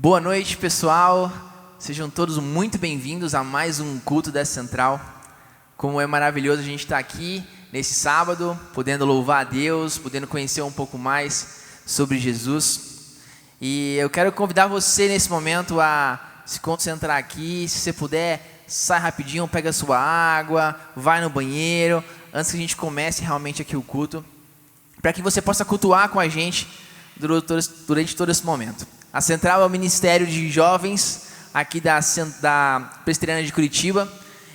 Boa noite, pessoal. Sejam todos muito bem-vindos a mais um culto da Central. Como é maravilhoso a gente estar aqui nesse sábado, podendo louvar a Deus, podendo conhecer um pouco mais sobre Jesus. E eu quero convidar você nesse momento a se concentrar aqui. Se você puder, sai rapidinho, pega a sua água, vai no banheiro, antes que a gente comece realmente aqui o culto, para que você possa cultuar com a gente durante todo esse momento. A Central é o Ministério de Jovens aqui da Presbiteriana de Curitiba,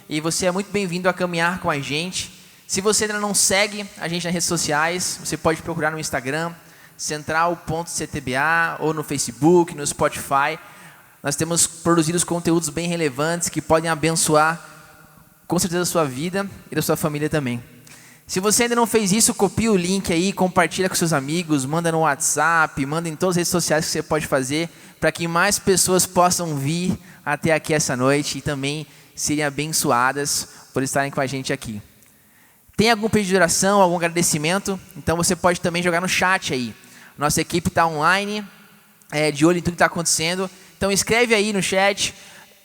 e você é muito bem-vindo a caminhar com a gente. Se você ainda não segue a gente nas redes sociais, você pode procurar no Instagram, central.ctba, ou no Facebook, no Spotify. Nós temos produzido conteúdos bem relevantes que podem abençoar com certeza a sua vida e da sua família também. Se você ainda não fez isso, copia o link aí, compartilha com seus amigos, manda no WhatsApp, manda em todas as redes sociais que você pode fazer, para que mais pessoas possam vir até aqui essa noite e também serem abençoadas por estarem com a gente aqui. Tem algum pedido de oração, algum agradecimento? Então você pode também jogar no chat aí. Nossa equipe está online, de olho em tudo que está acontecendo. Então escreve aí no chat,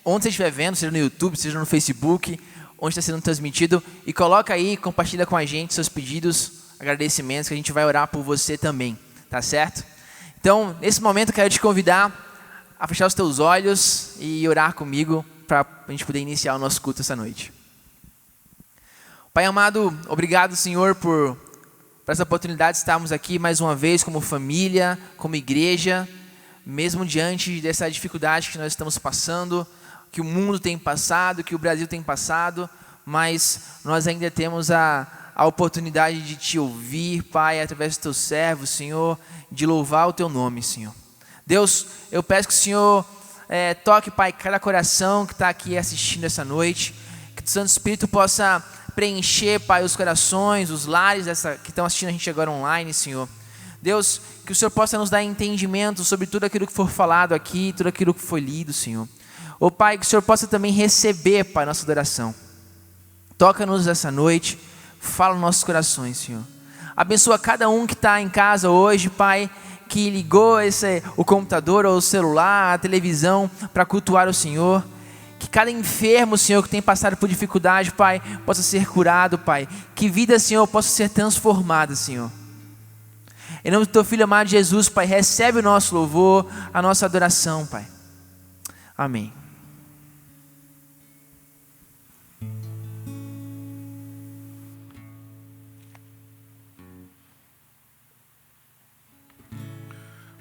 onde você estiver vendo, seja no YouTube, seja no Facebook, onde está sendo transmitido, e coloca aí, compartilha com a gente seus pedidos, agradecimentos, que a gente vai orar por você também, tá certo? Então, nesse momento eu quero te convidar a fechar os teus olhos e orar comigo, para a gente poder iniciar o nosso culto essa noite. Pai amado, obrigado, Senhor, por essa oportunidade de estarmos aqui mais uma vez como família, como igreja, mesmo diante dessa dificuldade que nós estamos passando, que o mundo tem passado, que o Brasil tem passado, mas nós ainda temos a oportunidade de te ouvir, Pai, através dos teus servos, Senhor, de louvar o teu nome, Senhor. Deus, eu peço que o Senhor toque, Pai, cada coração que está aqui assistindo essa noite, que o Santo Espírito possa preencher, Pai, os corações, os lares que estão assistindo a gente agora online, Senhor. Deus, que o Senhor possa nos dar entendimento sobre tudo aquilo que for falado aqui, tudo aquilo que foi lido, Senhor. Pai, que o Senhor possa também receber, Pai, nossa adoração. Toca-nos essa noite, fala nos nossos corações, Senhor. Abençoa cada um que está em casa hoje, Pai, que ligou o computador ou o celular, a televisão para cultuar o Senhor. Que cada enfermo, Senhor, que tem passado por dificuldade, Pai, possa ser curado, Pai. Que vida, Senhor, possa ser transformada, Senhor. Em nome do Teu Filho amado Jesus, Pai, recebe o nosso louvor, a nossa adoração, Pai. Amém.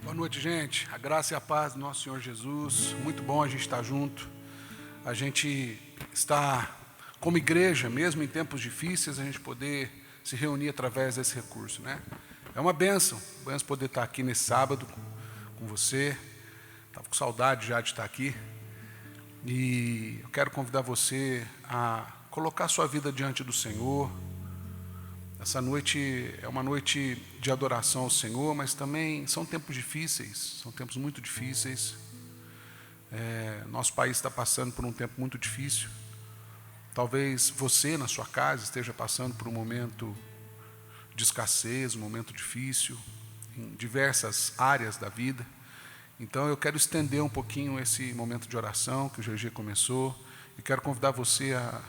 Boa noite, gente. A graça e a paz do nosso Senhor Jesus. Muito bom a gente estar junto. A gente está como igreja, mesmo em tempos difíceis, a gente poder se reunir através desse recurso, né? É uma bênção poder estar aqui nesse sábado com você. Estava com saudade já de estar aqui. E eu quero convidar você a colocar sua vida diante do Senhor. Essa noite é uma noite de adoração ao Senhor, mas também são tempos difíceis, são tempos muito difíceis. Nosso país está passando por um tempo muito difícil. Talvez você, na sua casa, esteja passando por um momento de escassez, um momento difícil, em diversas áreas da vida. Então eu quero estender um pouquinho esse momento de oração que o GG começou, e quero convidar você a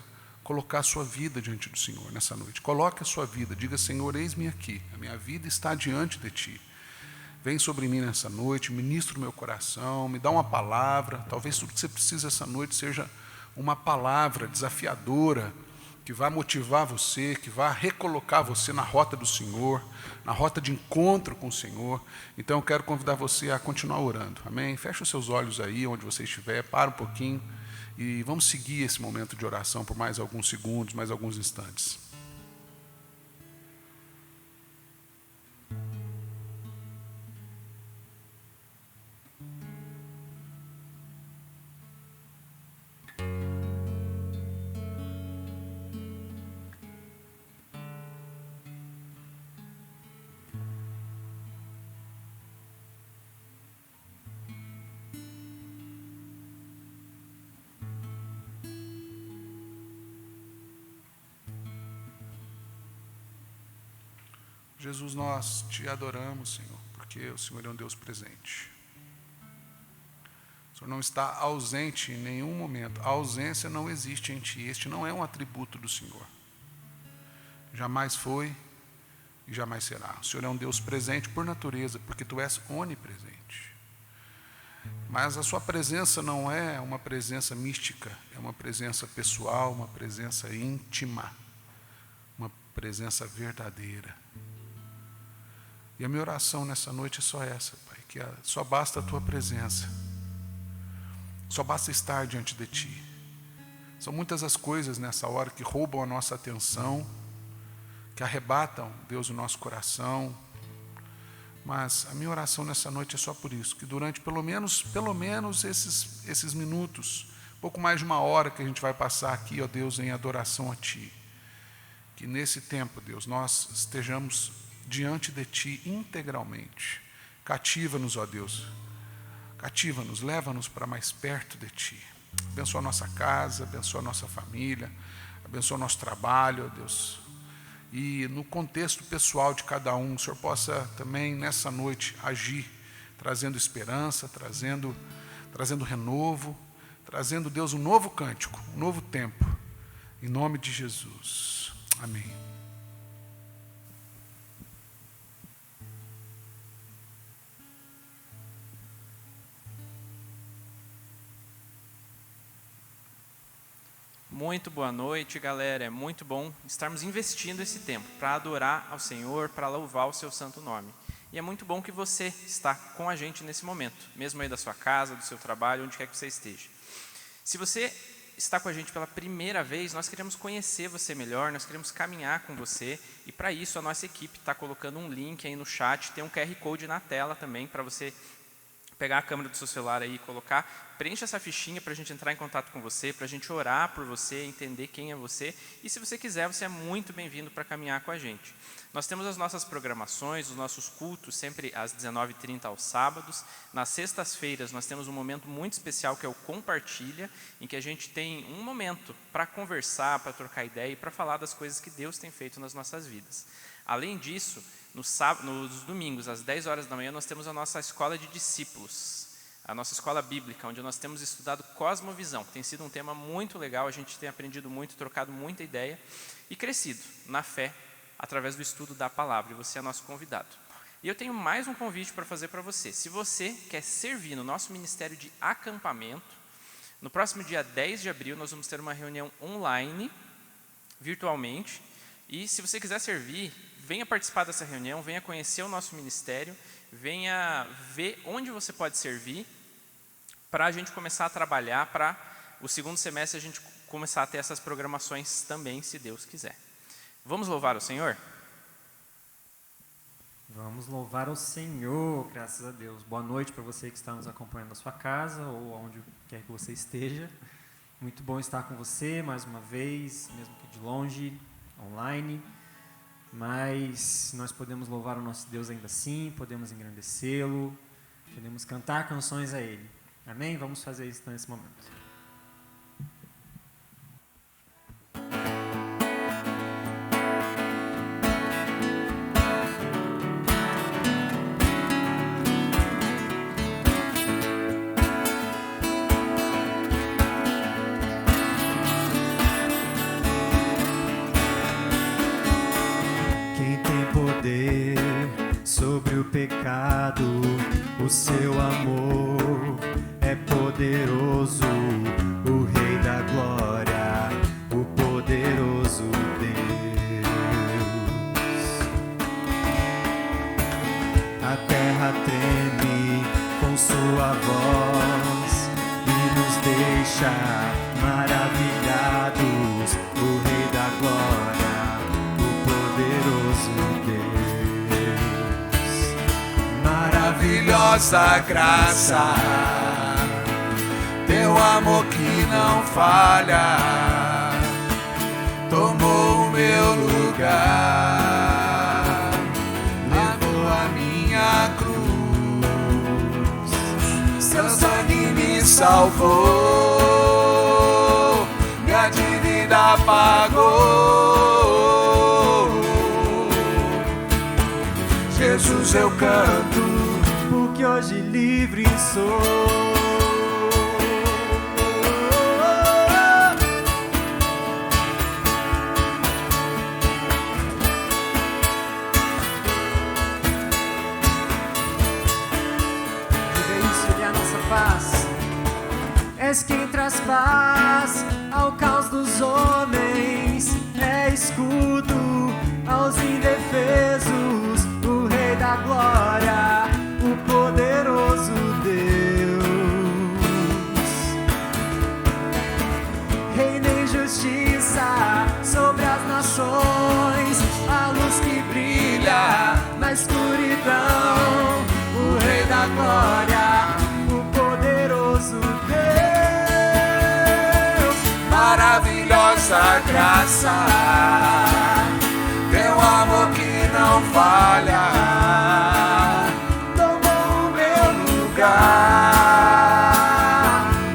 colocar a sua vida diante do Senhor nessa noite. Coloque a sua vida, diga: Senhor, eis-me aqui, a minha vida está diante de Ti. Vem sobre mim nessa noite, ministra o meu coração, me dá uma palavra. Talvez tudo que você precisa essa noite seja uma palavra desafiadora, que vai motivar você, que vai recolocar você na rota do Senhor, na rota de encontro com o Senhor. Então eu quero convidar você a continuar orando, amém? Feche os seus olhos aí, onde você estiver, para um pouquinho e vamos seguir esse momento de oração por mais alguns segundos, mais alguns instantes. Jesus, nós Te adoramos, Senhor, porque o Senhor é um Deus presente. O Senhor não está ausente em nenhum momento. A ausência não existe em Ti. Este não é um atributo do Senhor. Jamais foi e jamais será. O Senhor é um Deus presente por natureza, porque Tu és onipresente. Mas a Sua presença não é uma presença mística, é uma presença pessoal, uma presença íntima, uma presença verdadeira. E a minha oração nessa noite é só essa, Pai, que só basta a Tua presença, só basta estar diante de Ti. São muitas as coisas nessa hora que roubam a nossa atenção, que arrebatam, Deus, o nosso coração, mas a minha oração nessa noite é só por isso, que durante pelo menos esses minutos, pouco mais de uma hora que a gente vai passar aqui, ó Deus, em adoração a Ti, que nesse tempo, Deus, nós estejamos diante de Ti integralmente. Cativa-nos, ó Deus, cativa-nos, leva-nos para mais perto de Ti. Abençoa a nossa casa, abençoa a nossa família, abençoa o nosso trabalho, ó Deus. E no contexto pessoal de cada um, o Senhor possa também nessa noite agir, trazendo esperança, trazendo renovo, trazendo, Deus, um novo cântico, um novo tempo, em nome de Jesus. Amém. Muito boa noite, galera. É muito bom estarmos investindo esse tempo para adorar ao Senhor, para louvar o seu santo nome. E é muito bom que você está com a gente nesse momento, mesmo aí da sua casa, do seu trabalho, onde quer que você esteja. Se você está com a gente pela primeira vez, nós queremos conhecer você melhor, nós queremos caminhar com você, e para isso a nossa equipe está colocando um link aí no chat, tem um QR Code na tela também para você pegar a câmera do seu celular aí e colocar, preencha essa fichinha para a gente entrar em contato com você, para a gente orar por você, entender quem é você. E se você quiser, você é muito bem-vindo para caminhar com a gente. Nós temos as nossas programações, os nossos cultos, sempre às 19h30 aos sábados. Nas sextas-feiras nós temos um momento muito especial que é o Compartilha, em que a gente tem um momento para conversar, para trocar ideia e para falar das coisas que Deus tem feito nas nossas vidas. Além disso, nos domingos, às 10 horas da manhã, nós temos a nossa escola de discípulos, a nossa escola bíblica, onde nós temos estudado cosmovisão. Tem sido um tema muito legal, a gente tem aprendido muito, trocado muita ideia e crescido na fé, através do estudo da palavra, e você é nosso convidado. E eu tenho mais um convite para fazer para você. Se você quer servir no nosso ministério de acampamento, no próximo dia 10 de abril, nós vamos ter uma reunião online, virtualmente, e se você quiser servir, venha participar dessa reunião, venha conhecer o nosso ministério, venha ver onde você pode servir, para a gente começar a trabalhar, para o segundo semestre a gente começar a ter essas programações também, se Deus quiser. Vamos louvar o Senhor? Vamos louvar o Senhor, graças a Deus. Boa noite para você que está nos acompanhando na sua casa ou onde quer que você esteja. Muito bom estar com você mais uma vez, mesmo que de longe, online. Mas nós podemos louvar o nosso Deus ainda assim, podemos engrandecê-lo, podemos cantar canções a Ele. Amém? Vamos fazer isso nesse momento. Sobre o pecado, o seu amor é poderoso, o Rei da Glória, o poderoso Deus. A terra treme com sua voz e nos deixa maravilhados, o Rei da Glória, o poderoso Deus. Maravilhosa graça, teu amor que não falha, tomou o meu lugar, levou a minha cruz, seu sangue me salvou, minha dívida pagou. Jesus, eu canto, porque hoje livre sou. Diga isso, Ele é a nossa paz. És quem traz paz ao caos dos homens, é escudo aos indefesos, o Rei da Glória, o poderoso Deus. Reina em justiça sobre as nações, a luz que brilha na escuridão, o Rei da Glória, o poderoso Deus. Maravilhosa graça, teu amor que não falha, tomou o meu lugar,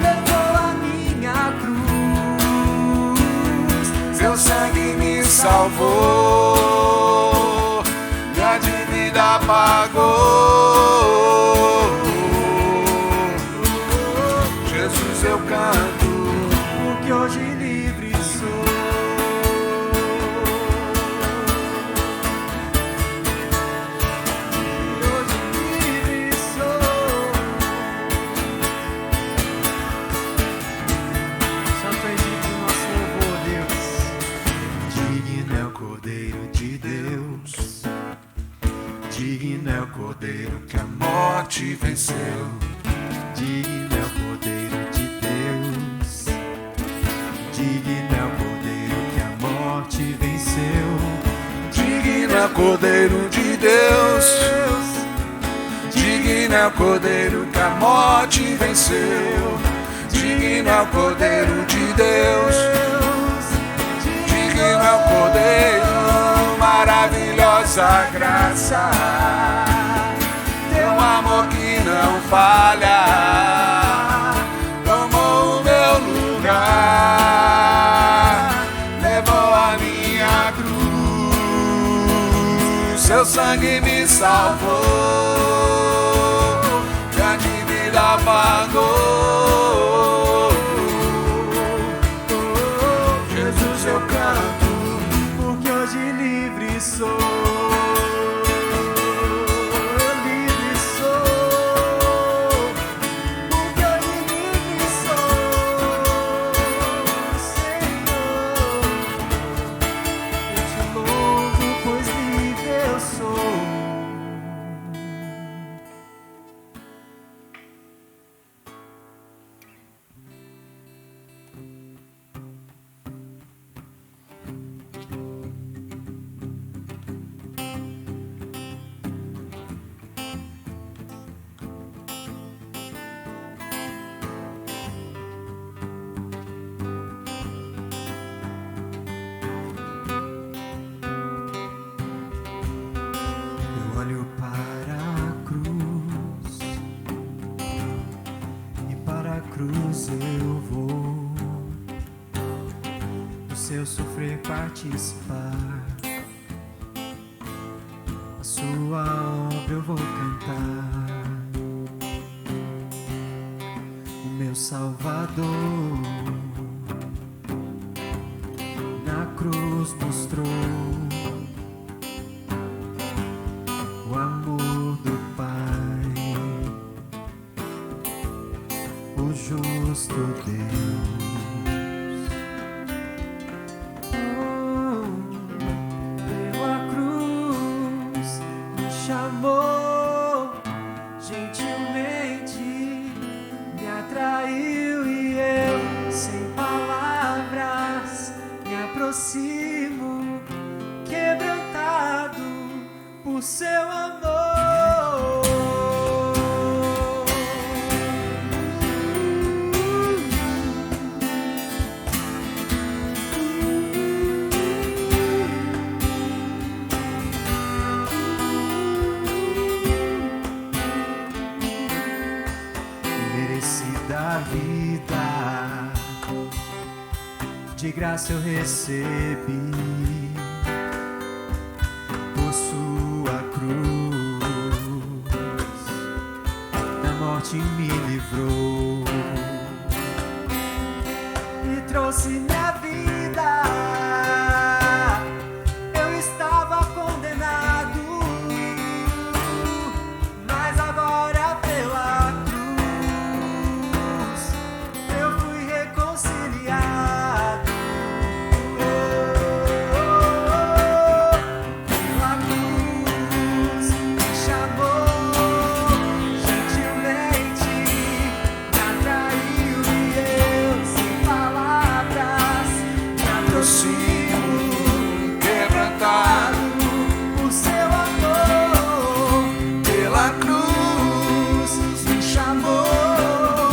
Levou a minha cruz, seu sangue me salvou, minha dívida pagou. Jesus, eu canto, porque hoje livre sou. Hoje livre sou. Santo Egito, nosso louvor, Deus. Digno é o Cordeiro de Deus, digno é o Cordeiro que a morte venceu. digno é o Cordeiro de Deus, digno é o Cordeiro que a morte venceu, Digno é o Cordeiro de Deus, digno é o Cordeiro que a morte venceu. Digno é o Cordeiro de Deus. Digno é o Cordeiro, maravilhosa graça. Teu amor que não falha tomou o meu lugar, levou a minha cruz. Seu sangue me salvou, grande vida pagou. Jesus, eu canto, porque hoje livre sou. Livre sou, porque hoje livre sou, Senhor. Eu te louvo, pois livre eu sou. Eu olho para a cruz e para a cruz eu vou do seu sofrer participar. A sua obra eu vou cantar. O meu Salvador na cruz mostrou o amor do Pai, o justo Deus. Pela cruz me chamou, gentilmente me atraiu e eu, sem palavras, me aproximo, quebrantado por seu amor. Merecida a vida, de graça eu recebi. Por sua cruz, da morte me livrou e trouxe minha vida. Eu estava condenado, mas agora pela cruz eu fui reconciliado. Pela cruz me chamou, gentilmente me atraiu e eu, sem palavras, me aproximo, quebrantado por seu amor. pela cruz, Me chamou,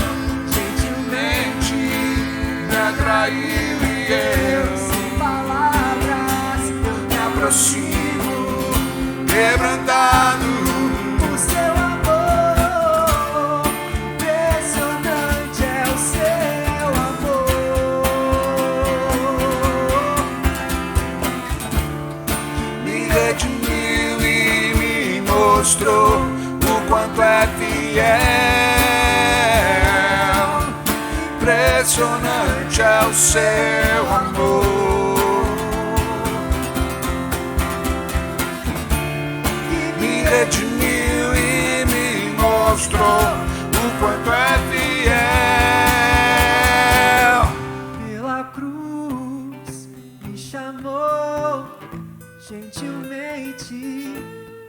gentilmente me atraiu e eu sem palavras, eu me aproximo, quebrantado por seu amor. Impressionante é o seu amor. me redimiu e me mostrou o quanto é fiel. Impressionante é o seu amor. Me redimiu e me mostrou o quanto é fiel. Pela cruz me chamou, gentilmente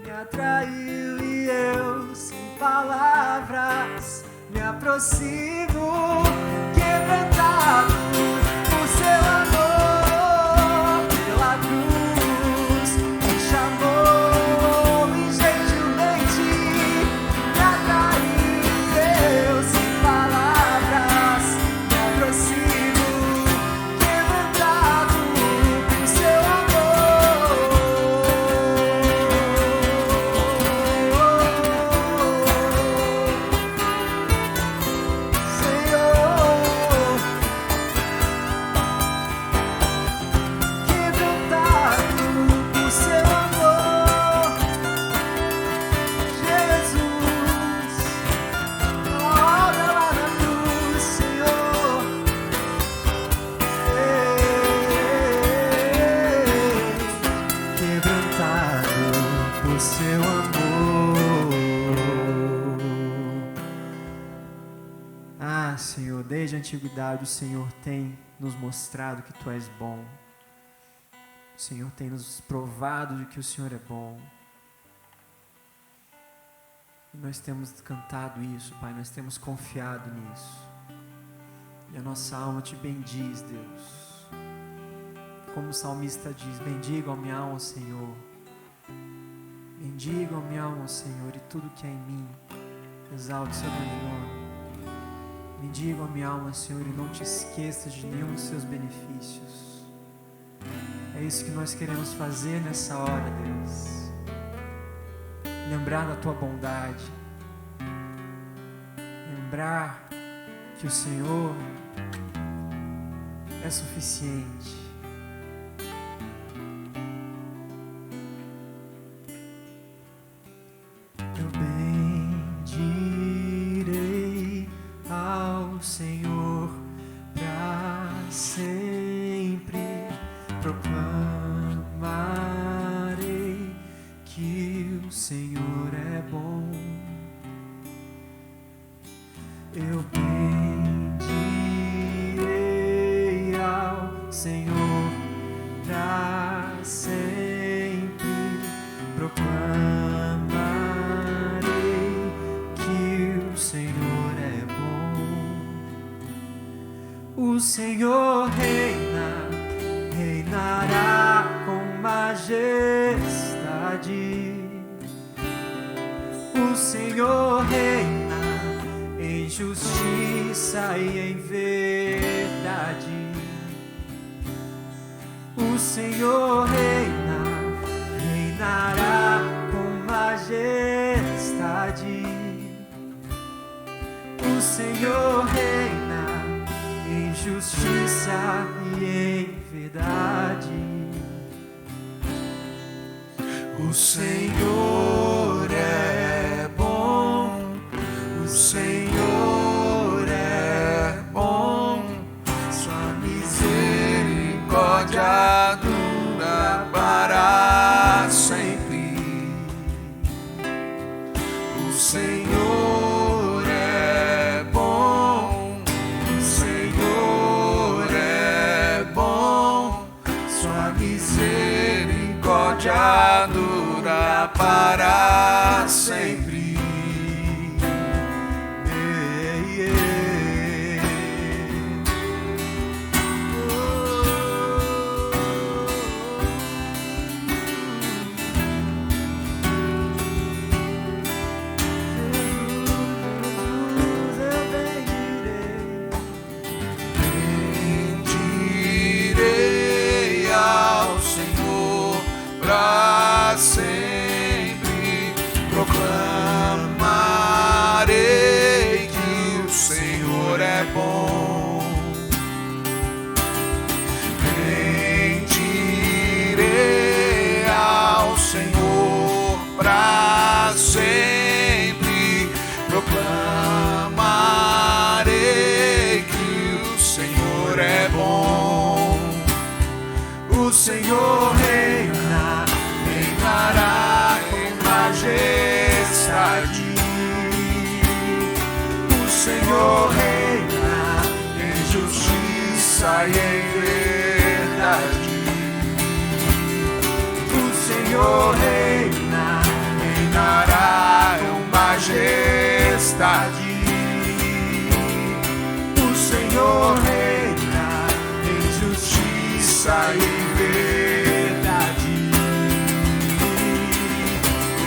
me atraiu e eu, sem palavras, me aproximo, quebrantado por seu amor. Pela cruz me chamou e gentilmente me atraiu. Senhor, desde a antiguidade o Senhor tem nos mostrado que Tu és bom. O Senhor tem nos provado de que o Senhor é bom. E nós temos cantado isso, Pai, nós temos confiado nisso. E a nossa alma Te bendiz, Deus. Como o salmista diz, bendigo a minha alma, Senhor. Bendigo a minha alma, Senhor, e tudo que há em mim. Exalte o Seu grande nome. Bendigo a minha alma, Senhor, e não Te esqueças de nenhum dos Seus benefícios. É isso que nós queremos fazer nessa hora, Deus. Lembrar da Tua bondade. Lembrar que o Senhor é suficiente. Eu bendirei ao Senhor para sempre, proclamarei que o Senhor é bom. Eu bendirei ao Senhor para sempre, proclamarei que o Senhor é bom. O Senhor reina, reinará com majestade. O Senhor reina em justiça e em verdade. O Senhor reina, reinará com majestade. O Senhor reina em justiça e em verdade. O Senhor é bom, o Senhor é bom, Sua misericórdia dura para sempre. O Senhor é bom, o Senhor é bom, Sua misericórdia dura para sempre. Bendirei ao Senhor para sempre, proclamarei que o Senhor é bom. Bendirei ao Senhor para sempre, proclamarei que o Senhor é bom. O Senhor reina, reinará com majestade. O Senhor reina em justiça e em verdade. O Senhor reina, reinará com majestade. O Senhor reina em justiça e em verdade.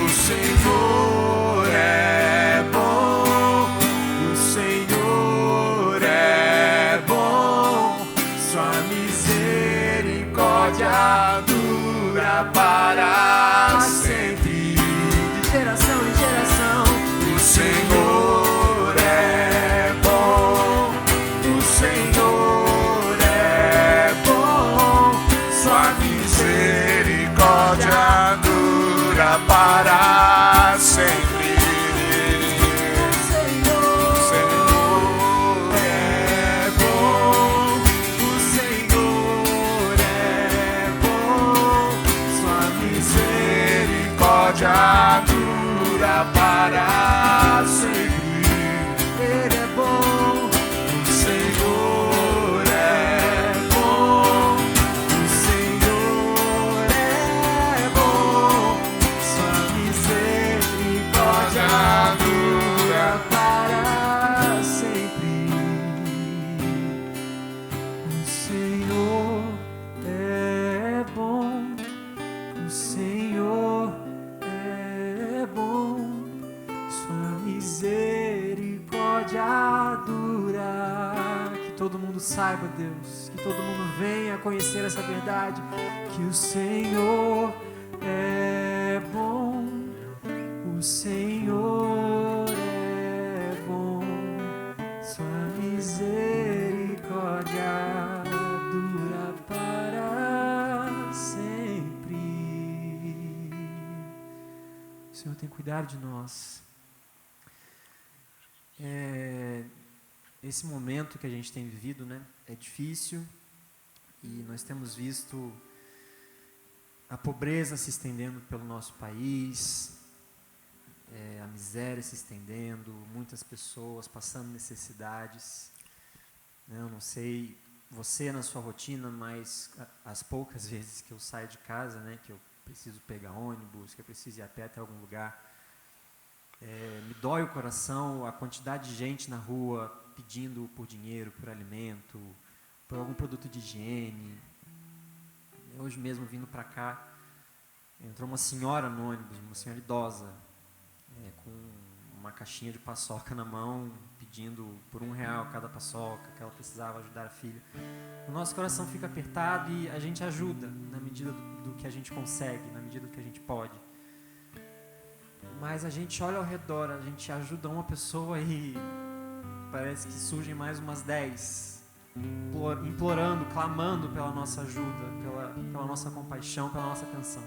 O Senhor é bom, o Senhor é bom, Sua misericórdia dura para sempre. De geração em geração, o Senhor é bom, o Senhor é bom, mundo saiba, Deus, que todo mundo venha conhecer essa verdade, que o Senhor é bom, o Senhor é bom, sua misericórdia dura para sempre. O Senhor tem cuidado de nós. Esse momento que a gente tem vivido, né, é difícil, e nós temos visto a pobreza se estendendo pelo nosso país, a miséria se estendendo, muitas pessoas passando necessidades. Eu não sei você na sua rotina, mas as poucas vezes que eu saio de casa, né, que eu preciso pegar ônibus, que eu preciso ir a pé até algum lugar, me dói o coração a quantidade de gente na rua pedindo por dinheiro, por alimento, por algum produto de higiene. Hoje mesmo, vindo para cá, entrou uma senhora no ônibus, uma senhora idosa, com uma caixinha de paçoca na mão, pedindo por R$1 cada paçoca, que ela precisava ajudar a filha. O nosso coração fica apertado e a gente ajuda na medida do que a gente consegue, na medida do que a gente pode. Mas a gente olha ao redor, a gente ajuda uma pessoa e parece que surgem mais umas 10, implorando, clamando pela nossa ajuda, pela nossa compaixão, pela nossa atenção.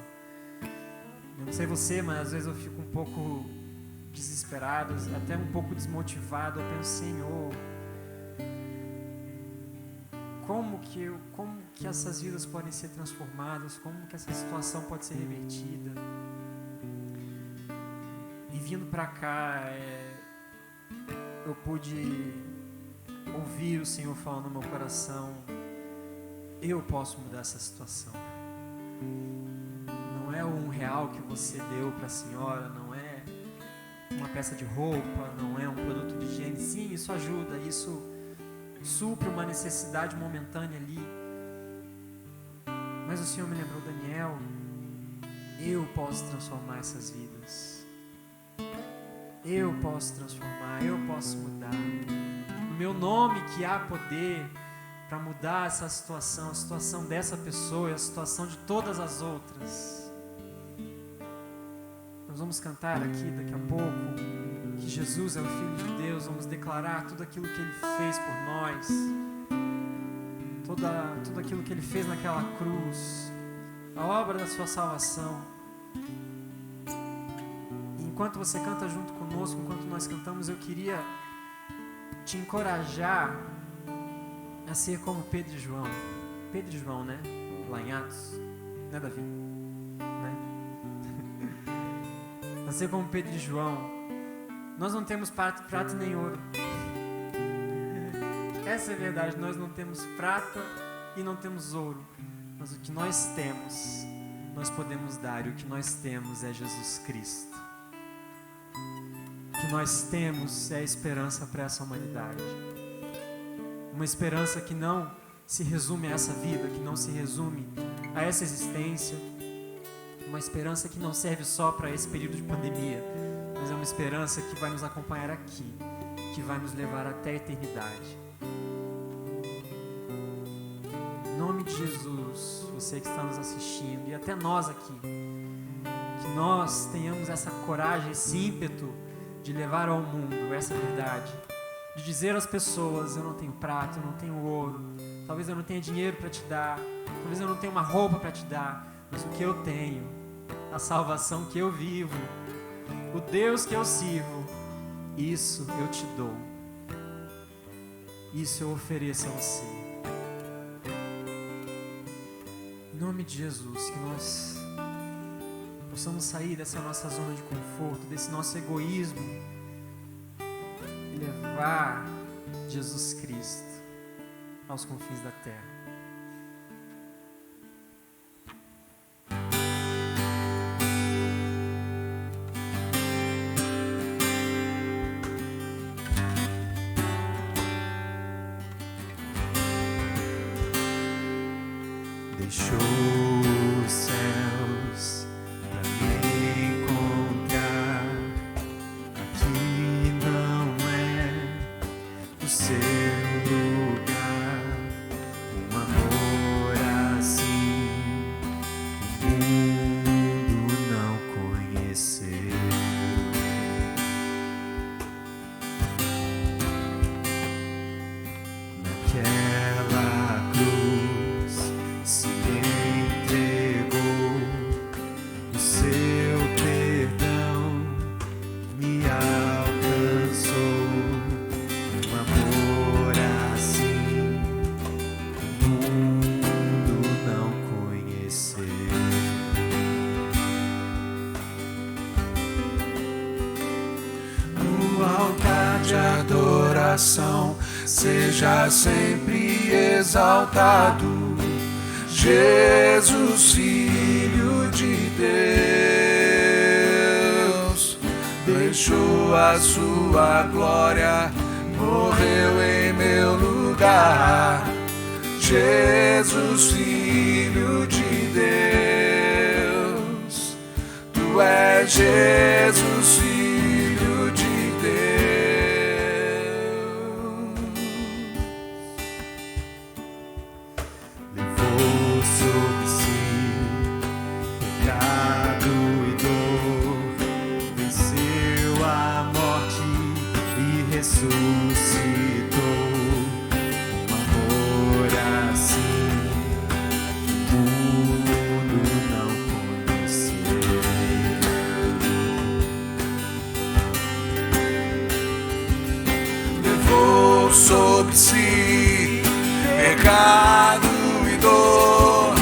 Eu não sei você, mas às vezes eu fico um pouco desesperado, até um pouco desmotivado. Eu penso, Senhor, como que essas vidas podem ser transformadas, como que essa situação pode ser revertida. E vindo para cá, eu pude ouvir o Senhor falando no meu coração: eu posso mudar essa situação. Não é R$1 que você deu para a senhora, não é uma peça de roupa, não é um produto de higiene. Sim, isso ajuda, isso supre uma necessidade momentânea ali. Mas o Senhor me lembrou, Daniel, eu posso transformar essas vidas. Eu posso transformar, eu posso mudar. No meu nome que há poder para mudar essa situação, a situação dessa pessoa e a situação de todas as outras. Nós vamos cantar aqui daqui a pouco que Jesus é o Filho de Deus, vamos declarar tudo aquilo que Ele fez por nós, tudo aquilo que Ele fez naquela cruz, a obra da sua salvação. Enquanto você canta junto conosco, enquanto nós cantamos, eu queria te encorajar a ser como Pedro e João. Pedro e João, né? Lá em Atos. Né, Davi? Né? A ser como Pedro e João. Nós não temos prata nem ouro. Essa é a verdade. Nós não temos prata e não temos ouro. Mas o que nós temos, nós podemos dar. E o que nós temos é Jesus Cristo. O que nós temos é a esperança para essa humanidade. Uma esperança que não se resume a essa vida, que não se resume a essa existência. Uma esperança que não serve só para esse período de pandemia, mas é uma esperança que vai nos acompanhar aqui, que vai nos levar até a eternidade. Em nome de Jesus, você que está nos assistindo e até nós aqui, que nós tenhamos essa coragem, esse ímpeto de levar ao mundo essa verdade, de dizer às pessoas: eu não tenho prata, eu não tenho ouro, talvez eu não tenha dinheiro para te dar, talvez eu não tenha uma roupa para te dar, mas o que eu tenho, a salvação que eu vivo, o Deus que eu sirvo, isso eu te dou, isso eu ofereço a você. Em nome de Jesus, que nós possamos sair dessa nossa zona de conforto, desse nosso egoísmo, e levar Jesus Cristo aos confins da terra. Deixou os céus pra me encontrar. Aqui não é o seu lugar. adoração seja sempre exaltado. Jesus, Filho de Deus, deixou a sua glória, morreu em meu lugar. Jesus, Filho de Deus, tu és Jesus, Filho de Deus. Levou sobre si pecado e dor, venceu a morte e ressuscitou. Um amor assim o mundo não conheceu. Levou sobre si pecado e dor,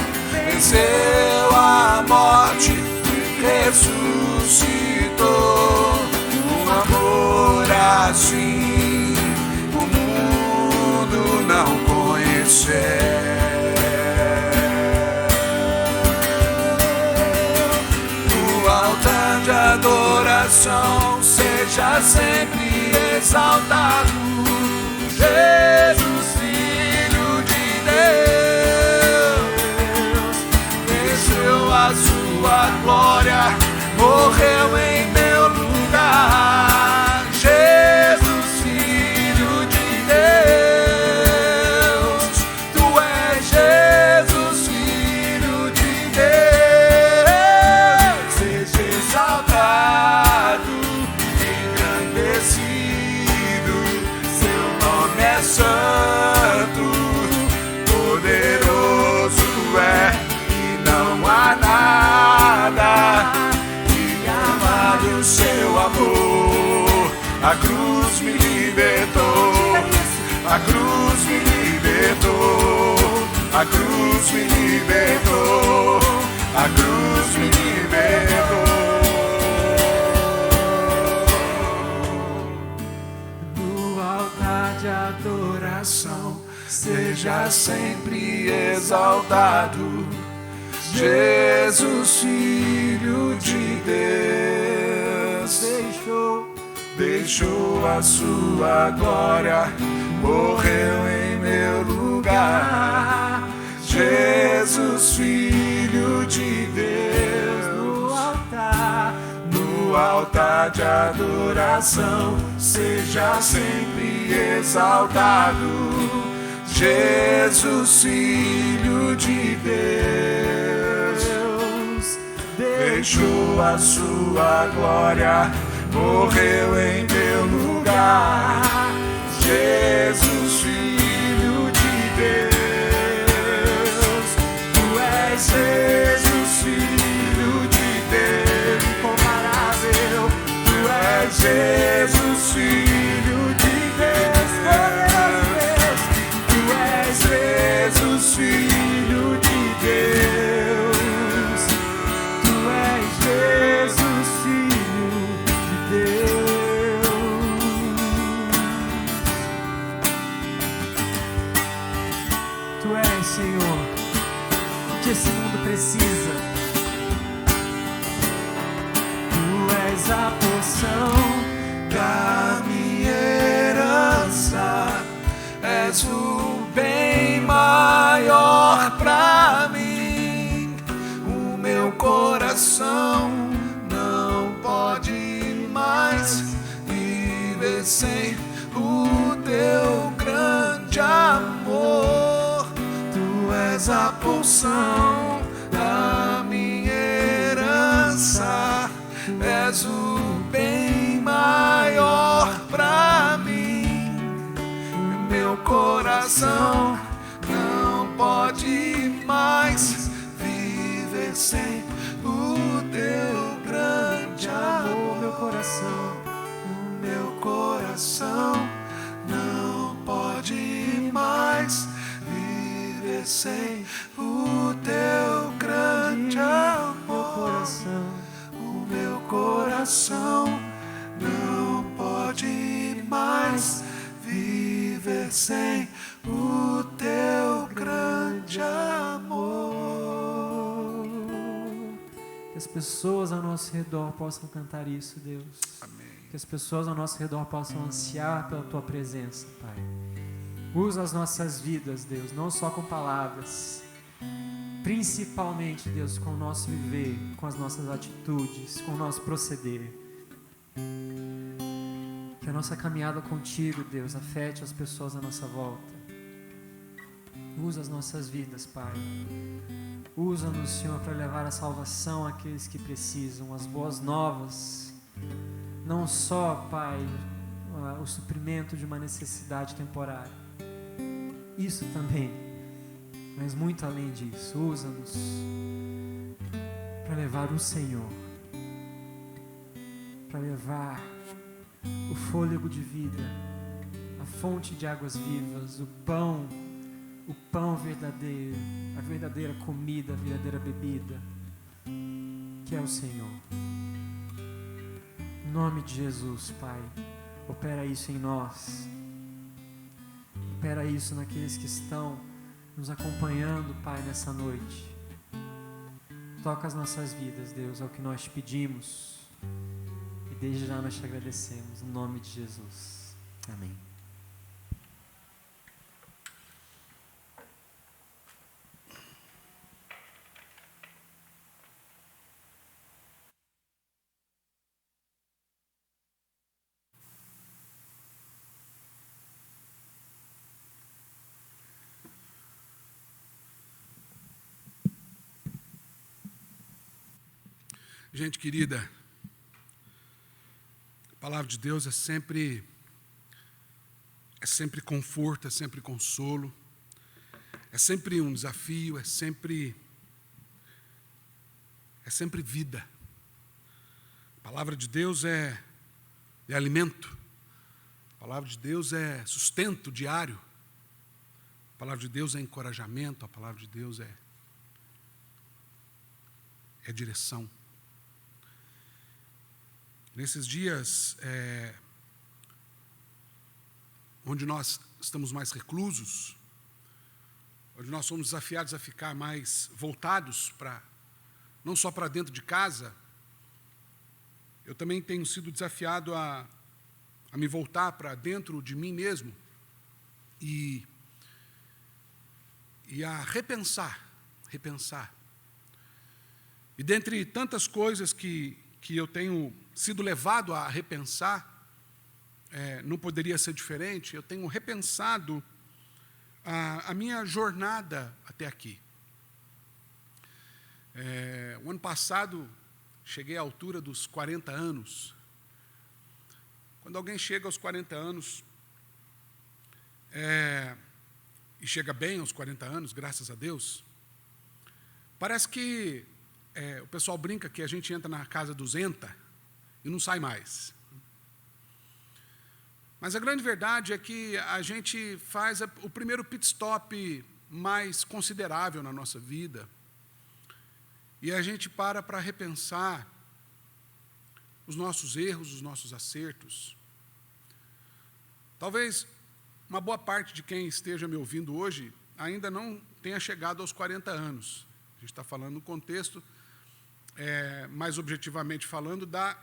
venceu a morte e ressuscitou. Um amor assim o mundo não conheceu. No altar de adoração seja sempre exaltado. Jesus, Filho de Deus, desceu a sua glória, morreu em meu lugar. Jesus, Filho de Deus, tu és Jesus, Filho de Deus. Seja exaltado, engrandecido, seu nome é santo, poderoso é, e não há nada igual ao seu amor. A cruz me libertou, a cruz me libertou, a cruz me libertou, a cruz me libertou. No altar de adoração seja sempre exaltado. Jesus, Filho de Deus, deixou a sua glória, morreu em meu lugar. Jesus, Filho de Deus, no altar de adoração seja sempre exaltado. Jesus, Filho de Deus, deixou a sua glória, morreu em meu lugar. Jesus, Filho de Deus, tu és Jesus, Filho de Deus, incomparável. Tu és Jesus, Filho de Deus, poderoso Deus. Tu és Jesus, Filho de Deus, tu és Jesus, Filho de Deus. Tu és, Senhor, o que esse mundo precisa. Tu és a porção Da minha herança, és o bem maior pra mim. O meu coração não pode mais viver sem o teu grande amor. Tu és a porção da minha herança, és o bem maior pra mim. Meu coração não pode mais viver sem o teu grande amor. meu coração. O meu coração não pode mais viver sem o teu grande amor. O meu coração não pode mais viver viver sem o teu grande amor. Que as pessoas ao nosso redor possam cantar isso, Deus. Amém. Que as pessoas ao nosso redor possam ansiar pela Tua presença, Pai. Usa as nossas vidas, Deus, não só com palavras, principalmente, Deus, com o nosso viver, com as nossas atitudes, com o nosso proceder. Que a nossa caminhada contigo, Deus, afete as pessoas à nossa volta. Usa as nossas vidas, Pai. Usa-nos, Senhor, para levar a salvação àqueles que precisam, as boas novas. Não só, Pai, o suprimento de uma necessidade temporária. Isso também. Mas muito além disso, usa-nos para levar o Senhor. Para levar o fôlego de vida, a fonte de águas vivas, o pão verdadeiro, a verdadeira comida, a verdadeira bebida, que é o Senhor. Em nome de Jesus, Pai, opera isso em nós, opera isso naqueles que estão nos acompanhando, Pai, nessa noite. Toca as nossas vidas, Deus, é o que nós te pedimos, e desde já nós te agradecemos, em nome de Jesus. Amém. Gente querida, a palavra de Deus é sempre conforto, é sempre consolo, é sempre um desafio, é sempre vida. A palavra de Deus é alimento, a palavra de Deus é sustento diário, a palavra de Deus é encorajamento, a palavra de Deus é direção. Nesses dias onde nós estamos mais reclusos, onde nós somos desafiados a ficar mais voltados não só para dentro de casa, eu também tenho sido desafiado a me voltar para dentro de mim mesmo e a repensar. E dentre tantas coisas que eu tenho sido levado a repensar, não poderia ser diferente, eu tenho repensado a minha jornada até aqui. O ano passado, cheguei à altura dos 40 anos. Quando alguém chega aos 40 anos, e chega bem aos 40 anos, graças a Deus, parece que o pessoal brinca que a gente entra na casa do Zenta e não sai mais. Mas a grande verdade é que a gente faz o primeiro pit stop mais considerável na nossa vida e a gente para repensar os nossos erros, os nossos acertos. Talvez uma boa parte de quem esteja me ouvindo hoje ainda não tenha chegado aos 40 anos. A gente está falando no contexto, mais objetivamente falando, da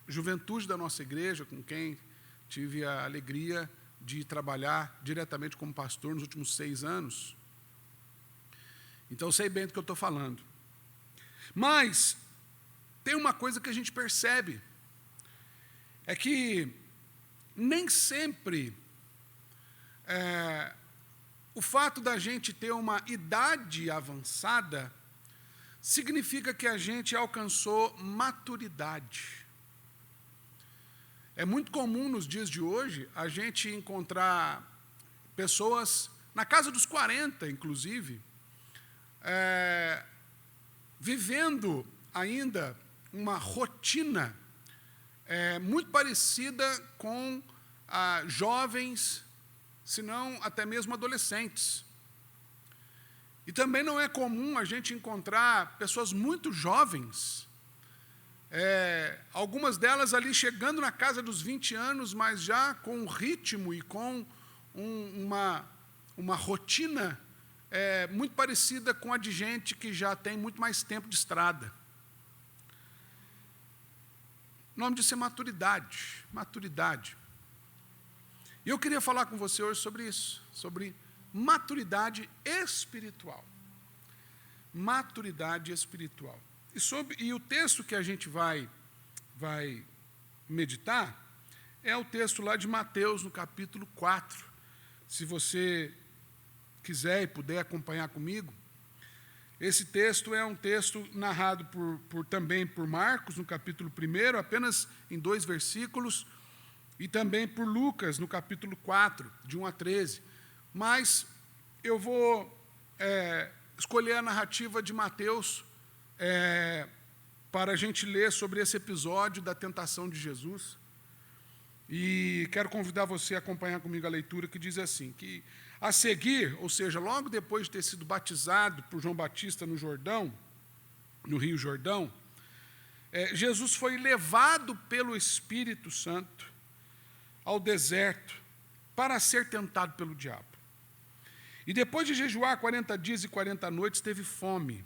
juventude da nossa igreja, com quem tive a alegria de trabalhar diretamente como pastor nos últimos 6 anos. Então, eu sei bem do que eu estou falando. Mas tem uma coisa que a gente percebe, é que nem sempre o fato da gente ter uma idade avançada significa que a gente alcançou maturidade. É muito comum nos dias de hoje a gente encontrar pessoas, na casa dos 40 inclusive, vivendo ainda uma rotina muito parecida com jovens, se não até mesmo adolescentes. E também não é comum a gente encontrar pessoas muito jovens, algumas delas ali chegando na casa dos 20 anos, mas já com um ritmo e com uma rotina muito parecida com a de gente que já tem muito mais tempo de estrada. O nome disso é maturidade. Maturidade. E eu queria falar com você hoje sobre isso, sobre maturidade espiritual. Maturidade espiritual. E o texto que a gente vai meditar é o texto lá de Mateus, no capítulo 4. Se você quiser e puder acompanhar comigo, esse texto é um texto narrado também por Marcos, no capítulo 1, apenas em 2 versículos, e também por Lucas, no capítulo 4, de 1 a 13. Mas eu vou escolher a narrativa de Mateus para a gente ler sobre esse episódio da tentação de Jesus. E quero convidar você a acompanhar comigo a leitura, que diz assim, que a seguir, ou seja, logo depois de ter sido batizado por João Batista no Jordão, no Rio Jordão, Jesus foi levado pelo Espírito Santo ao deserto para ser tentado pelo diabo. E depois de jejuar 40 dias e 40 noites, teve fome.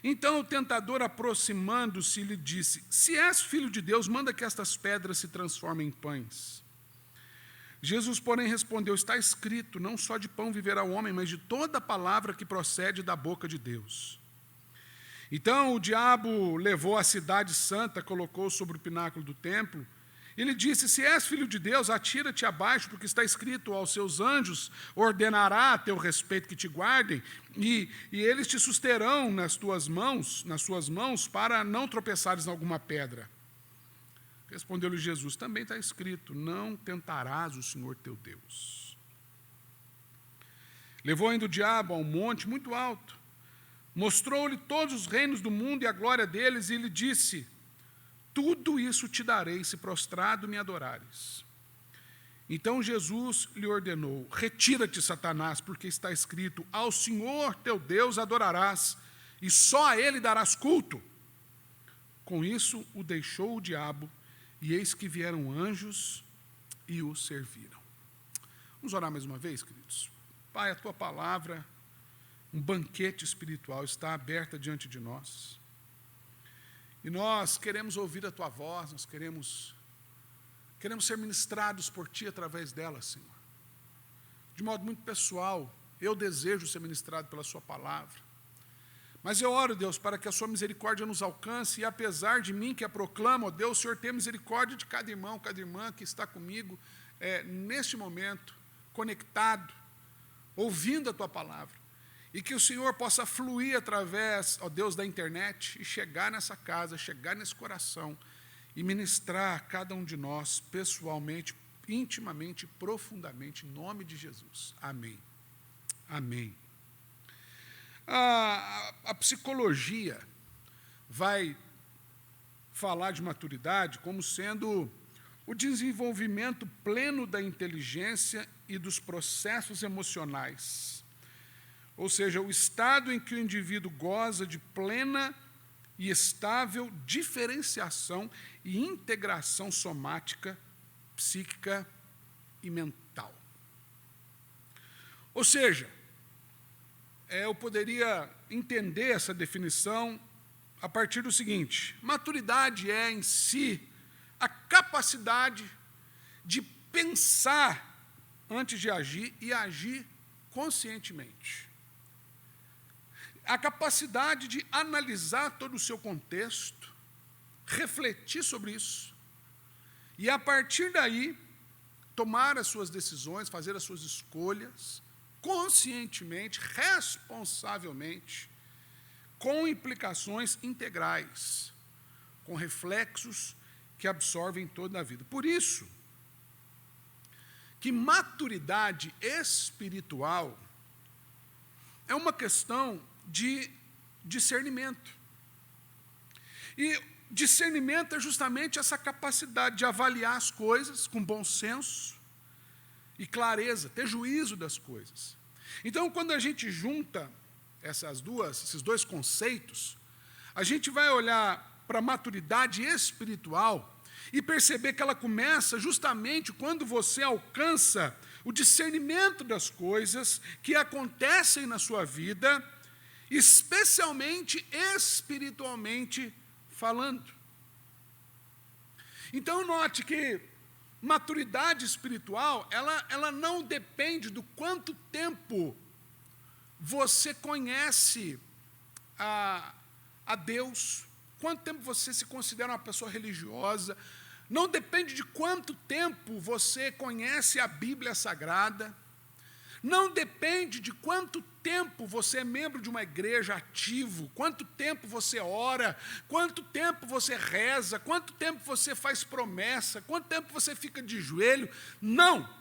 Então o tentador, aproximando-se, lhe disse: se és filho de Deus, manda que estas pedras se transformem em pães. Jesus, porém, respondeu: está escrito, não só de pão viverá o homem, mas de toda palavra que procede da boca de Deus. Então o diabo levou a cidade santa, colocou sobre o pináculo do templo, e lhe disse: se és filho de Deus, atira-te abaixo, porque está escrito, aos seus anjos ordenará a teu respeito que te guardem, e eles te susterão nas suas mãos, para não tropeçares em alguma pedra. Respondeu-lhe Jesus: também está escrito, não tentarás o Senhor teu Deus. Levou ainda o diabo a um monte muito alto, mostrou-lhe todos os reinos do mundo e a glória deles, e lhe disse: tudo isso te darei, se prostrado me adorares. Então Jesus lhe ordenou: retira-te, Satanás, porque está escrito, ao Senhor teu Deus adorarás, e só a ele darás culto. Com isso o deixou o diabo, e eis que vieram anjos e o serviram. Vamos orar mais uma vez, queridos? Pai, a tua palavra, um banquete espiritual, está aberta diante de nós. E nós queremos ouvir a tua voz, nós queremos ser ministrados por ti através dela, Senhor. De modo muito pessoal, eu desejo ser ministrado pela sua palavra. Mas eu oro, Deus, para que a sua misericórdia nos alcance, e apesar de mim que a proclamo, ó Deus, o Senhor tenha misericórdia de cada irmão, cada irmã que está comigo neste momento, conectado, ouvindo a tua palavra. E que o Senhor possa fluir através, ó Deus, da internet, e chegar nessa casa, chegar nesse coração, e ministrar a cada um de nós, pessoalmente, intimamente, profundamente, em nome de Jesus. Amém. Amém. A psicologia vai falar de maturidade como sendo o desenvolvimento pleno da inteligência e dos processos emocionais. Ou seja, o estado em que o indivíduo goza de plena e estável diferenciação e integração somática, psíquica e mental. Ou seja, eu poderia entender essa definição a partir do seguinte: maturidade é, em si, a capacidade de pensar antes de agir e agir conscientemente. A capacidade de analisar todo o seu contexto, refletir sobre isso, e a partir daí, tomar as suas decisões, fazer as suas escolhas, conscientemente, responsavelmente, com implicações integrais, com reflexos que absorvem toda a vida. Por isso, que maturidade espiritual é uma questão de discernimento. E discernimento é justamente essa capacidade de avaliar as coisas com bom senso e clareza, ter juízo das coisas. Então, quando a gente junta esses dois conceitos, a gente vai olhar para a maturidade espiritual e perceber que ela começa justamente quando você alcança o discernimento das coisas que acontecem na sua vida, especialmente espiritualmente falando. Então, note que maturidade espiritual, ela não depende do quanto tempo você conhece a Deus, quanto tempo você se considera uma pessoa religiosa, não depende de quanto tempo você conhece a Bíblia Sagrada, não depende de quanto tempo você é membro de uma igreja ativo, quanto tempo você ora, quanto tempo você reza, quanto tempo você faz promessa, quanto tempo você fica de joelho. Não!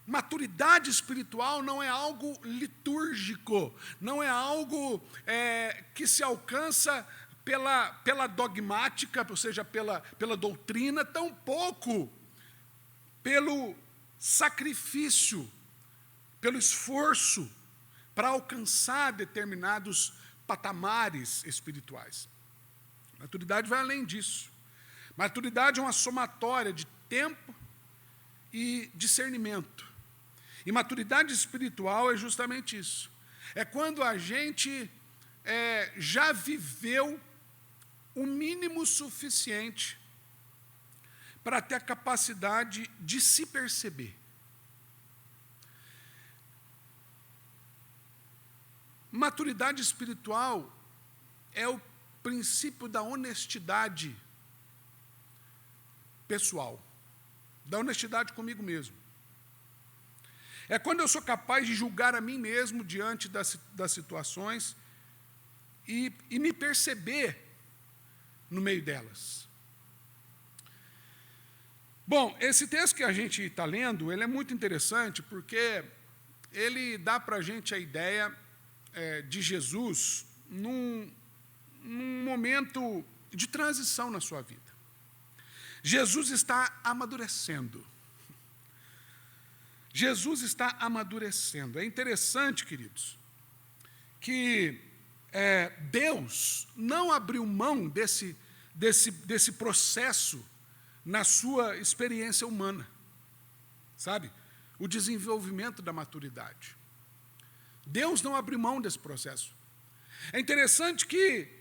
Maturidade espiritual não é algo litúrgico, não é algo que se alcança pela dogmática, ou seja, pela doutrina, tampouco pelo sacrifício, pelo esforço para alcançar determinados patamares espirituais. Maturidade vai além disso. Maturidade é uma somatória de tempo e discernimento. E maturidade espiritual é justamente isso. É quando a gente já viveu o mínimo suficiente para ter a capacidade de se perceber. Maturidade espiritual é o princípio da honestidade pessoal, da honestidade comigo mesmo. É quando eu sou capaz de julgar a mim mesmo diante das situações e me perceber no meio delas. Bom, esse texto que a gente está lendo, ele é muito interessante porque ele dá para a gente a ideia de Jesus num momento de transição na sua vida. Jesus está amadurecendo. Jesus está amadurecendo. É interessante, queridos, que Deus não abriu mão desse processo na sua experiência humana, sabe? O desenvolvimento da maturidade. Deus não abriu mão desse processo. É interessante que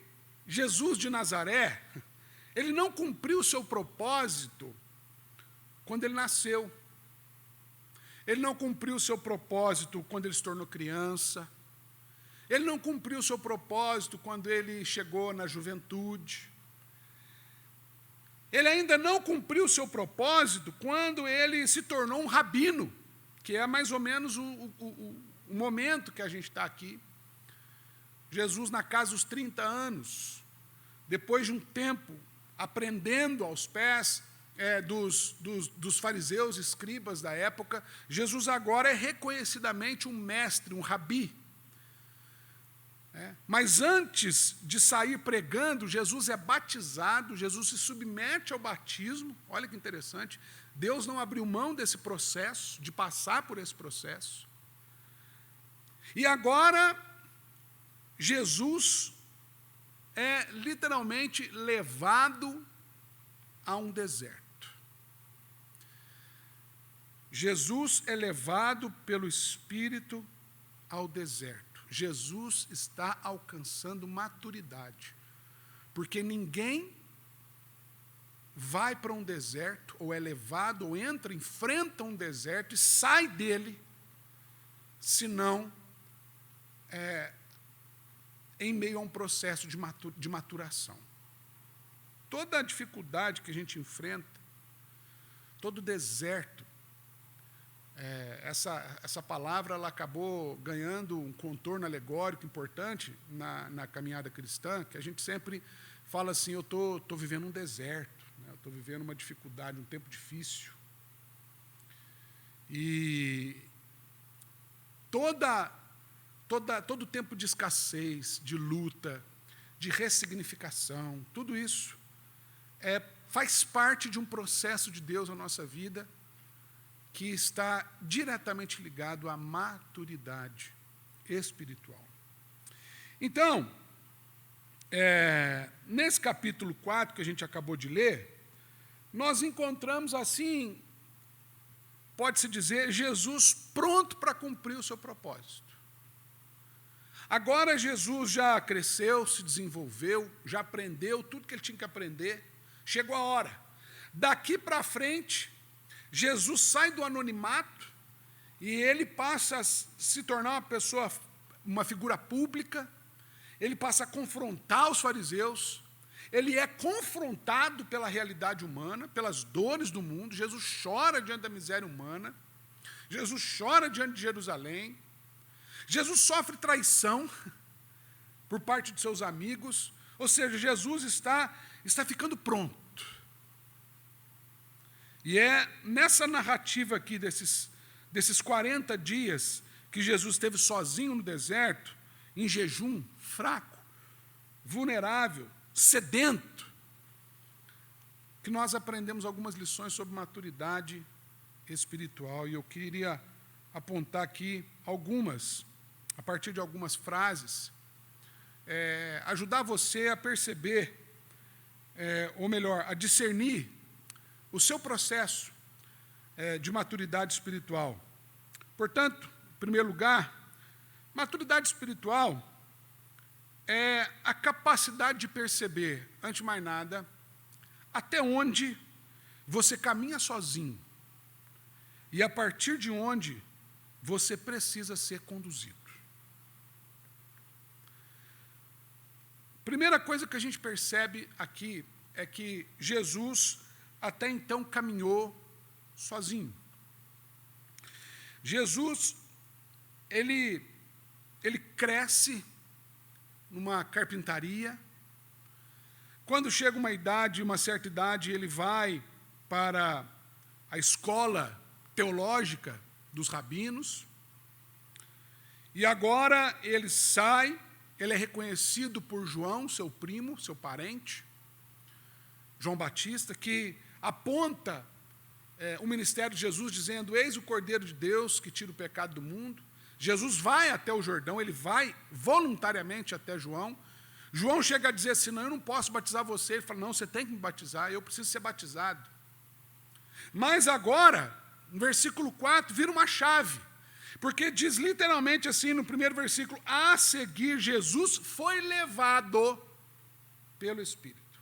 Jesus de Nazaré, ele não cumpriu o seu propósito quando ele nasceu. Ele não cumpriu o seu propósito quando ele se tornou criança. Ele não cumpriu o seu propósito quando ele chegou na juventude. Ele ainda não cumpriu o seu propósito quando ele se tornou um rabino, que é mais ou menos o momento que a gente está aqui. Jesus na casa dos 30 anos, depois de um tempo aprendendo aos pés dos fariseus e escribas da época, Jesus agora é reconhecidamente um mestre, um rabi. Mas antes de sair pregando, Jesus é batizado, Jesus se submete ao batismo. Olha que interessante, Deus não abriu mão desse processo, de passar por esse processo. E agora, Jesus é literalmente levado a um deserto. Jesus é levado pelo Espírito ao deserto. Jesus está alcançando maturidade, porque ninguém vai para um deserto, ou é levado, ou entra, enfrenta um deserto e sai dele, senão em meio a um processo de maturação. Toda a dificuldade que a gente enfrenta, todo deserto, essa palavra ela acabou ganhando um contorno alegórico importante na caminhada cristã, que a gente sempre fala assim, eu estou vivendo um deserto, né? Eu estou vivendo uma dificuldade, um tempo difícil. E todo tempo de escassez, de luta, de ressignificação, tudo isso faz parte de um processo de Deus na nossa vida que está diretamente ligado à maturidade espiritual. Então, nesse capítulo 4 que a gente acabou de ler, nós encontramos assim pode-se dizer, Jesus pronto para cumprir o seu propósito. Agora Jesus já cresceu, se desenvolveu, já aprendeu tudo que ele tinha que aprender, chegou a hora. Daqui para frente, Jesus sai do anonimato e ele passa a se tornar uma pessoa, uma figura pública, ele passa a confrontar os fariseus, ele é confrontado pela realidade humana, pelas dores do mundo. Jesus chora diante da miséria humana, Jesus chora diante de Jerusalém, Jesus sofre traição por parte de seus amigos, ou seja, Jesus está ficando pronto. E é nessa narrativa aqui desses 40 dias que Jesus esteve sozinho no deserto, em jejum, fraco, vulnerável, sedento, que nós aprendemos algumas lições sobre maturidade espiritual. E eu queria apontar aqui algumas, a partir de algumas frases, ajudar você a perceber, ou melhor, a discernir o seu processo de maturidade espiritual. Portanto, em primeiro lugar, maturidade espiritual é a capacidade de perceber, antes de mais nada, até onde você caminha sozinho e a partir de onde você precisa ser conduzido. Primeira coisa que a gente percebe aqui é que Jesus até então caminhou sozinho. Jesus, ele cresce numa carpintaria. Quando chega uma certa idade, ele vai para a escola teológica dos rabinos. E agora ele sai, ele é reconhecido por João, seu primo, seu parente, João Batista, que aponta o ministério de Jesus dizendo: eis o Cordeiro de Deus que tira o pecado do mundo. Jesus vai até o Jordão, ele vai voluntariamente até João. João chega a dizer assim: não, eu não posso batizar você. Ele fala: não, você tem que me batizar, eu preciso ser batizado. Mas agora, no versículo 4, vira uma chave, porque diz literalmente assim no primeiro versículo: a seguir Jesus foi levado pelo Espírito.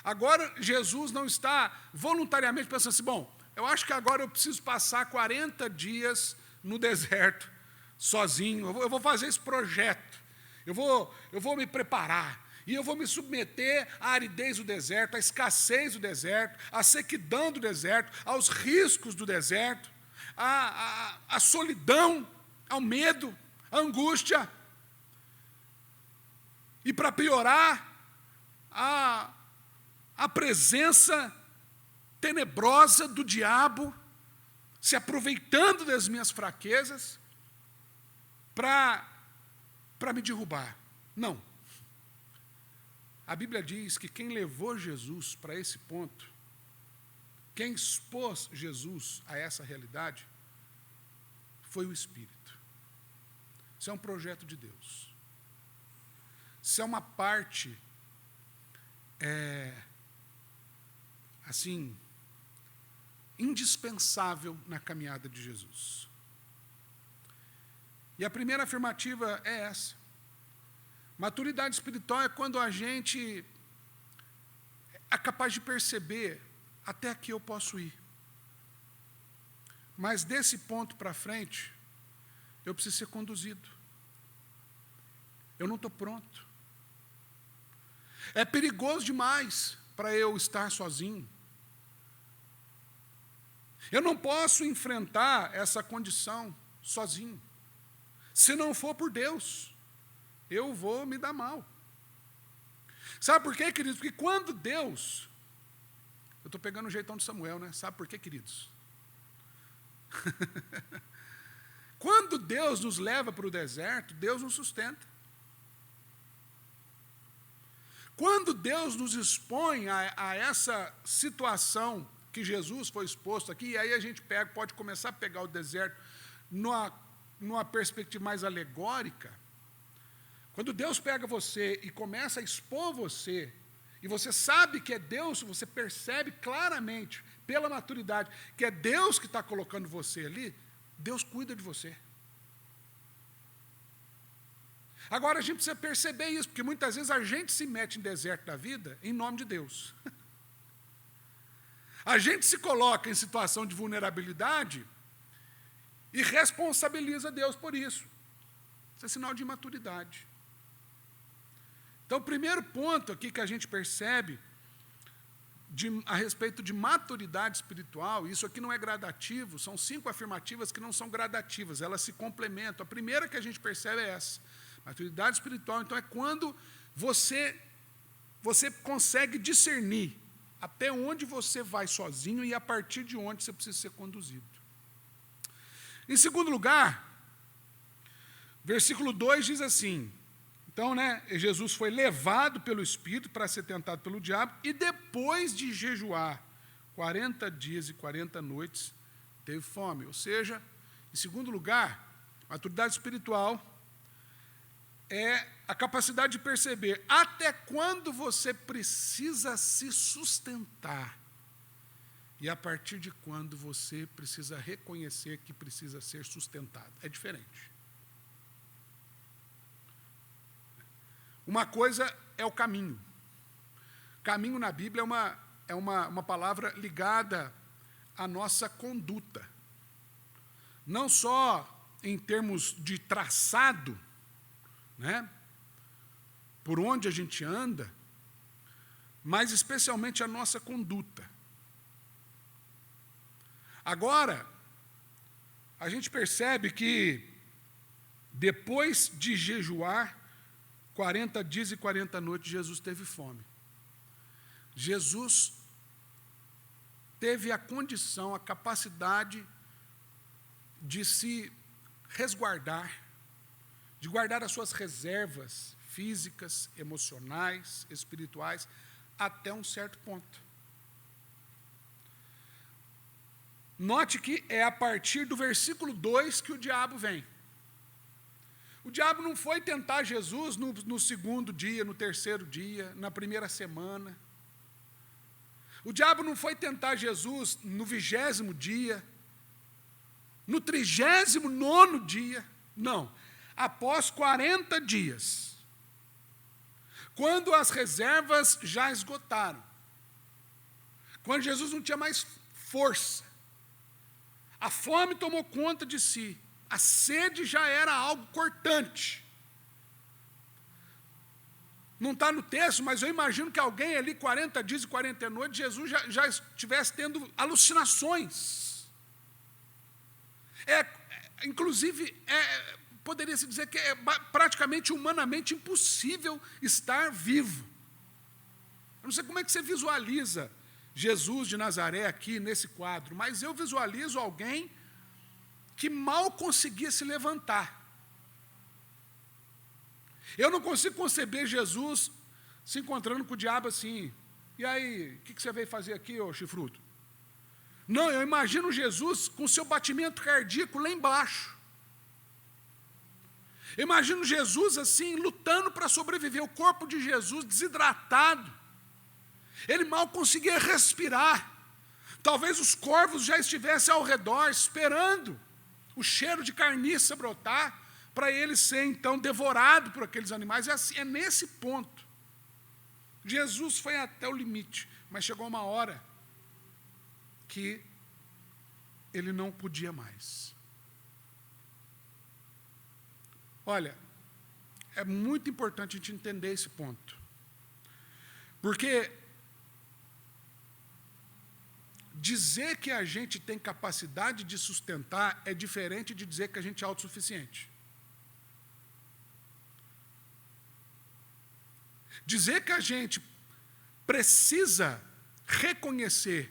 Agora Jesus não está voluntariamente pensando assim: bom, eu acho que agora eu preciso passar 40 dias no deserto, sozinho, eu vou fazer esse projeto, eu vou me preparar, e eu vou me submeter à aridez do deserto, à escassez do deserto, à sequidão do deserto, aos riscos do deserto, à solidão, ao medo, à angústia, e para piorar, a presença tenebrosa do diabo, se aproveitando das minhas fraquezas, para me derrubar. Não. A Bíblia diz que quem levou Jesus para esse ponto, quem expôs Jesus a essa realidade, foi o Espírito. Isso é um projeto de Deus. Isso é uma parte, assim, indispensável na caminhada de Jesus. E a primeira afirmativa é essa. Maturidade espiritual é quando a gente é capaz de perceber: até aqui eu posso ir, mas desse ponto para frente, eu preciso ser conduzido. Eu não estou pronto. É perigoso demais para eu estar sozinho. Eu não posso enfrentar essa condição sozinho. Se não for por Deus, eu vou me dar mal. Sabe por quê, queridos? Porque quando Deus... Eu estou pegando o jeitão de Samuel, né? Sabe por quê, queridos? Quando Deus nos leva para o deserto, Deus nos sustenta. Quando Deus nos expõe a essa situação que Jesus foi exposto aqui, e aí a gente pode começar a pegar o deserto numa perspectiva mais alegórica. Quando Deus pega você e começa a expor você e você sabe que é Deus, você percebe claramente, pela maturidade, que é Deus que está colocando você ali, Deus cuida de você. Agora a gente precisa perceber isso, porque muitas vezes a gente se mete em deserto da vida em nome de Deus. A gente se coloca em situação de vulnerabilidade e responsabiliza Deus por isso. Isso é sinal de imaturidade. Então, o primeiro ponto aqui que a gente percebe a respeito de maturidade espiritual, isso aqui não é gradativo, são 5 afirmativas que não são gradativas, elas se complementam. A primeira que a gente percebe é essa. Maturidade espiritual, então, é quando você consegue discernir até onde você vai sozinho e a partir de onde você precisa ser conduzido. Em segundo lugar, versículo 2 diz assim, então, Jesus foi levado pelo Espírito para ser tentado pelo diabo e depois de jejuar 40 dias e 40 noites, teve fome. Ou seja, em segundo lugar, maturidade espiritual é a capacidade de perceber até quando você precisa se sustentar e a partir de quando você precisa reconhecer que precisa ser sustentado. É diferente. Uma coisa é o caminho. Caminho na Bíblia é uma palavra ligada à nossa conduta. Não só em termos de traçado, por onde a gente anda, mas especialmente a nossa conduta. Agora, a gente percebe que depois de jejuar 40 dias e 40 noites, Jesus teve fome. Jesus teve a condição, a capacidade de se resguardar, de guardar as suas reservas físicas, emocionais, espirituais, até um certo ponto. Note que é a partir do versículo 2 que o diabo vem. O diabo não foi tentar Jesus no segundo dia, no terceiro dia, na primeira semana. O diabo não foi tentar Jesus no 20º dia, no 39º dia. Não. Após 40 dias, quando as reservas já esgotaram, quando Jesus não tinha mais força, a fome tomou conta de si, a sede já era algo cortante. Não está no texto, mas eu imagino que alguém ali, 40 dias e 40 noites, Jesus já estivesse tendo alucinações. Inclusive, poderia-se dizer que é praticamente humanamente impossível estar vivo. Eu não sei como é que você visualiza Jesus de Nazaré aqui nesse quadro, mas eu visualizo alguém que mal conseguia se levantar. Eu não consigo conceber Jesus se encontrando com o diabo assim, e aí, o que você veio fazer aqui, ô chifrudo? Não, eu imagino Jesus com seu batimento cardíaco lá embaixo. Eu imagino Jesus assim, lutando para sobreviver, o corpo de Jesus desidratado. Ele mal conseguia respirar. Talvez os corvos já estivessem ao redor, esperando o cheiro de carniça brotar, para ele ser, então, devorado por aqueles animais. É nesse ponto. Jesus foi até o limite, mas chegou uma hora que ele não podia mais. Olha, é muito importante a gente entender esse ponto. Porque dizer que a gente tem capacidade de sustentar é diferente de dizer que a gente é autossuficiente. Dizer que a gente precisa reconhecer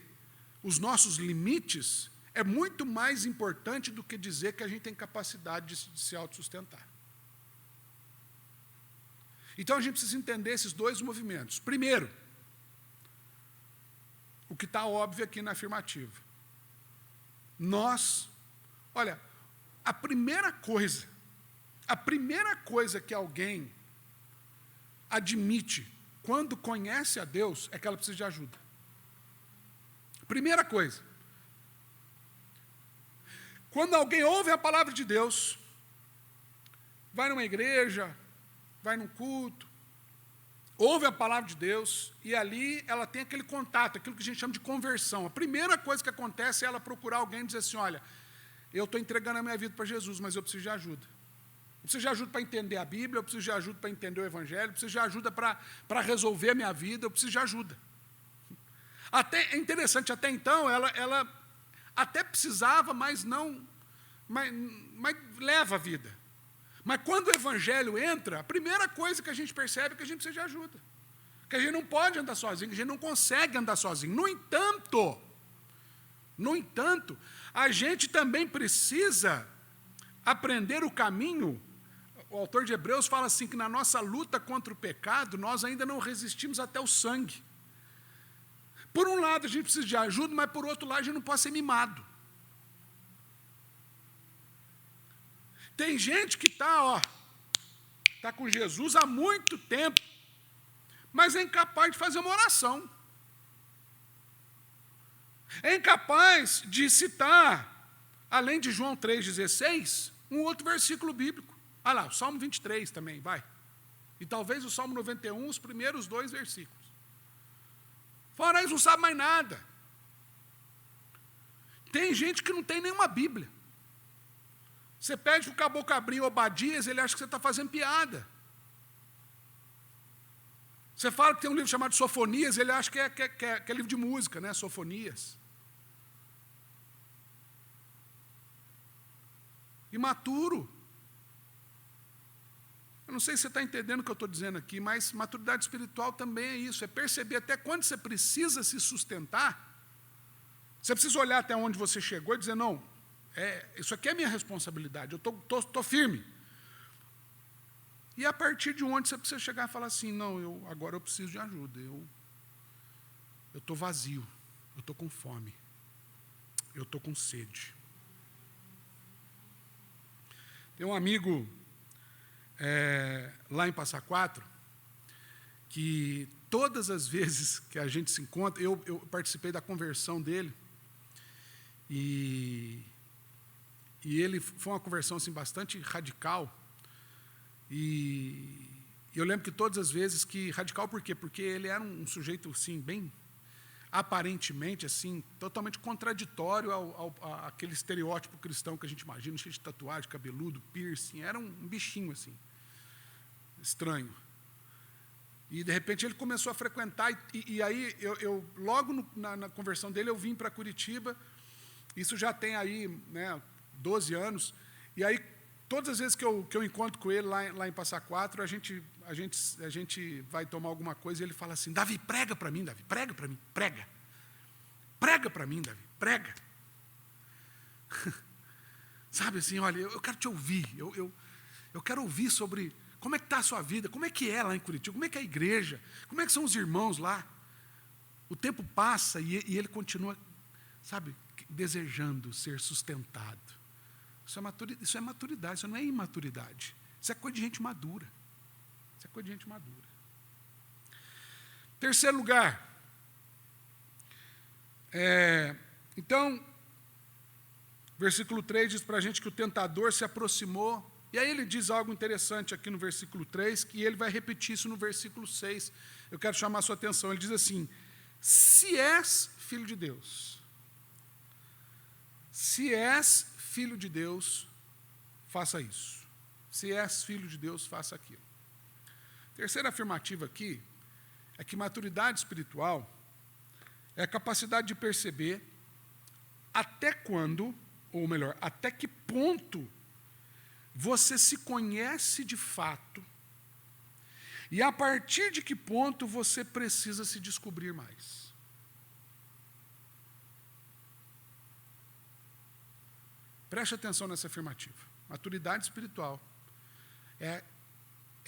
os nossos limites é muito mais importante do que dizer que a gente tem capacidade de se autossustentar. Então a gente precisa entender esses dois movimentos. Primeiro, o que está óbvio aqui na afirmativa. Olha, a primeira coisa que alguém admite quando conhece a Deus, é que ela precisa de ajuda. Primeira coisa. Quando alguém ouve a palavra de Deus, vai numa igreja, vai num culto, ouve a palavra de Deus, e ali ela tem aquele contato, aquilo que a gente chama de conversão. A primeira coisa que acontece é ela procurar alguém e dizer assim, olha, eu estou entregando a minha vida para Jesus, mas eu preciso de ajuda. Eu preciso de ajuda para entender a Bíblia, eu preciso de ajuda para entender o Evangelho, eu preciso de ajuda para resolver a minha vida, eu preciso de ajuda. É interessante, até então, ela até precisava, mas não, mas leva a vida. Mas quando o Evangelho entra, a primeira coisa que a gente percebe é que a gente precisa de ajuda. Que a gente não pode andar sozinho, que a gente não consegue andar sozinho. No entanto, a gente também precisa aprender o caminho. O autor de Hebreus fala assim, que na nossa luta contra o pecado, nós ainda não resistimos até o sangue. Por um lado, a gente precisa de ajuda, mas por outro lado, a gente não pode ser mimado. Tem gente que está com Jesus há muito tempo, mas é incapaz de fazer uma oração. É incapaz de citar, além de João 3,16, um outro versículo bíblico. Ah lá, o Salmo 23 também, vai. E talvez o Salmo 91, os primeiros 2 versículos. Fora isso, não sabe mais nada. Tem gente que não tem nenhuma Bíblia. Você pede para o caboclo abrir Obadias, ele acha que você está fazendo piada. Você fala que tem um livro chamado Sofonias, ele acha que é livro de música, né? Sofonias. Imaturo. Eu não sei se você está entendendo o que eu estou dizendo aqui, mas maturidade espiritual também é isso, é perceber até quando você precisa se sustentar. Você precisa olhar até onde você chegou e dizer, não, isso aqui é minha responsabilidade, eu estou firme. E a partir de onde você precisa chegar e falar assim, não, agora eu preciso de ajuda, eu estou vazio, eu estou com fome, eu estou com sede. Tem um amigo lá em Passa Quatro, que todas as vezes que a gente se encontra, eu participei da conversão dele, e ele foi uma conversão assim, bastante radical, e eu lembro que todas as vezes que, radical por quê? Porque ele era um sujeito assim, bem, aparentemente assim, totalmente contraditório àquele estereótipo cristão que a gente imagina, cheio de tatuagem, cabeludo, piercing, era um bichinho assim, estranho. E de repente ele começou a frequentar, e aí eu logo na conversão dele eu vim para Curitiba, isso já tem aí 12 anos, e aí todas as vezes que eu encontro com ele lá em Passa Quatro, a gente vai tomar alguma coisa e ele fala assim, Davi, prega para mim, Davi, prega para mim, prega. Prega para mim, Davi, prega. Sabe assim, olha, eu quero te ouvir, eu quero ouvir sobre como é que está a sua vida, como é que é lá em Curitiba, como é que é a igreja, como é que são os irmãos lá. O tempo passa e ele continua, sabe, desejando ser sustentado. Isso é maturidade, isso não é imaturidade. Isso é coisa de gente madura. Isso é coisa de gente madura. Terceiro lugar. Então, versículo 3 diz para a gente que o tentador se aproximou. E aí ele diz algo interessante aqui no versículo 3, que ele vai repetir isso no versículo 6. Eu quero chamar a sua atenção. Ele diz assim, se és filho de Deus, se és filho de Deus, faça isso. Se és filho de Deus, faça aquilo. Terceira afirmativa aqui é que maturidade espiritual é a capacidade de perceber até quando, ou melhor, até que ponto você se conhece de fato e a partir de que ponto você precisa se descobrir mais. Preste atenção nessa afirmativa. Maturidade espiritual é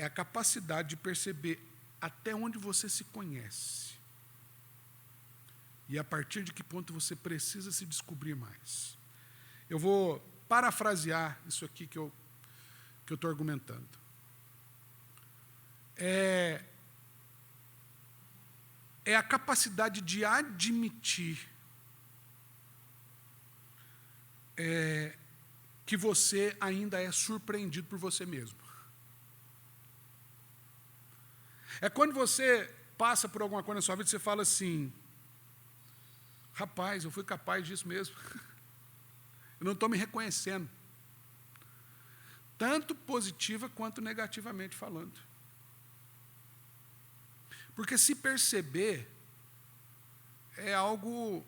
a capacidade de perceber até onde você se conhece e a partir de que ponto você precisa se descobrir mais. Eu vou parafrasear isso aqui que eu estou argumentando. é a capacidade de admitir que você ainda é surpreendido por você mesmo. É quando você passa por alguma coisa na sua vida e você fala assim, rapaz, eu fui capaz disso mesmo. Eu não estou me reconhecendo. Tanto positiva quanto negativamente falando. Porque se perceber é algo...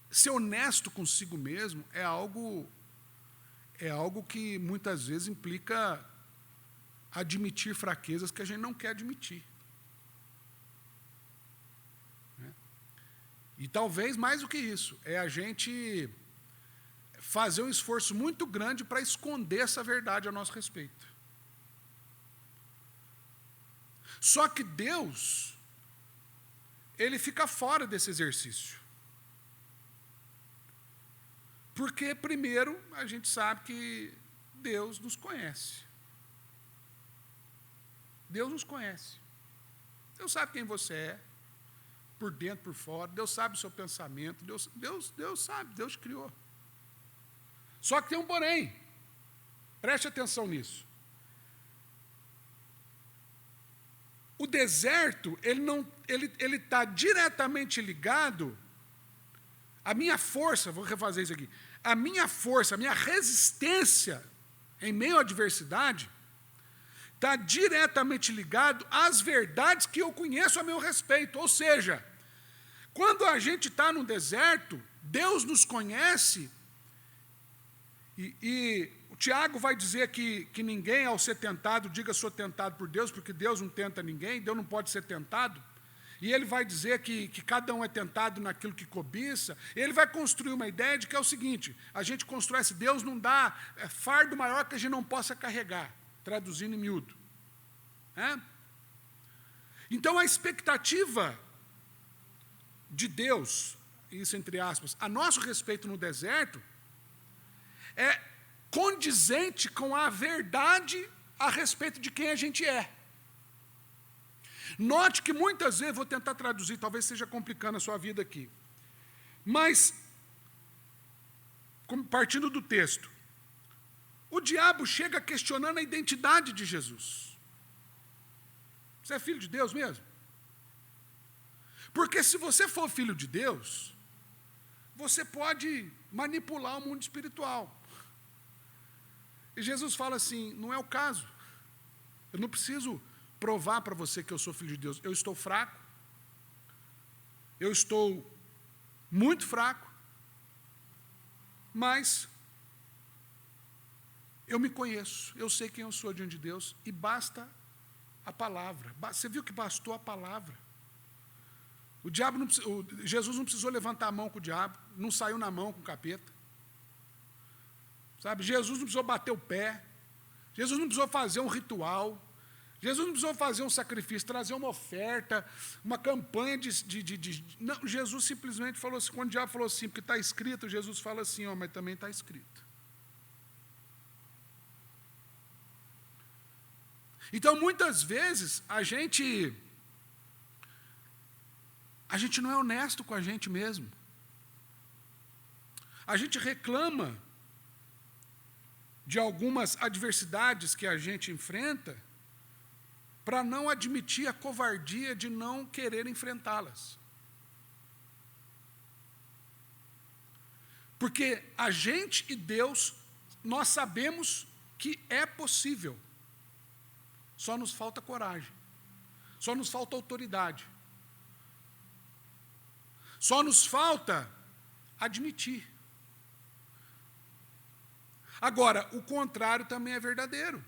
Ser honesto consigo mesmo é algo que muitas vezes implica admitir fraquezas que a gente não quer admitir. E talvez mais do que isso, é a gente fazer um esforço muito grande para esconder essa verdade a nosso respeito. Só que Deus, Ele fica fora desse exercício. Porque, primeiro, a gente sabe que Deus nos conhece. Deus nos conhece. Deus sabe quem você é, por dentro, por fora. Deus sabe o seu pensamento. Deus sabe, Deus criou. Só que tem um porém. Preste atenção nisso. O deserto, ele está diretamente ligado. A minha força, vou refazer isso aqui. A minha força, a minha resistência em meio à adversidade está diretamente ligado às verdades que eu conheço a meu respeito. Ou seja, quando a gente está no deserto, Deus nos conhece, e o Tiago vai dizer que ninguém, ao ser tentado, diga sou tentado por Deus, porque Deus não tenta ninguém, Deus não pode ser tentado. E ele vai dizer que cada um é tentado naquilo que cobiça. Ele vai construir uma ideia de que é o seguinte, a gente constrói esse Deus, não dá fardo maior que a gente não possa carregar, traduzindo em miúdo. Então a expectativa de Deus, isso entre aspas, a nosso respeito no deserto, é condizente com a verdade a respeito de quem a gente é. Note que muitas vezes, vou tentar traduzir, talvez esteja complicando a sua vida aqui, mas, partindo do texto, o diabo chega questionando a identidade de Jesus. Você é filho de Deus mesmo? Porque se você for filho de Deus, você pode manipular o mundo espiritual. E Jesus fala assim, não é o caso. Eu não preciso provar para você que eu sou filho de Deus. Eu estou fraco. Eu estou muito fraco. Mas eu me conheço. Eu sei quem eu sou diante de Deus. E basta a palavra. Você viu que bastou a palavra. Jesus não precisou levantar a mão com o diabo. Não saiu na mão com o capeta. Sabe? Jesus não precisou bater o pé. Jesus não precisou fazer um ritual. Jesus não precisou fazer um sacrifício, trazer uma oferta, uma campanha Não, Jesus simplesmente falou assim, quando o diabo falou assim, porque está escrito, Jesus fala assim, mas também está escrito. Então, muitas vezes, a gente não é honesto com a gente mesmo. A gente reclama de algumas adversidades que a gente enfrenta, para não admitir a covardia de não querer enfrentá-las. Porque a gente e Deus, nós sabemos que é possível. Só nos falta coragem. Só nos falta autoridade. Só nos falta admitir. Agora, o contrário também é verdadeiro.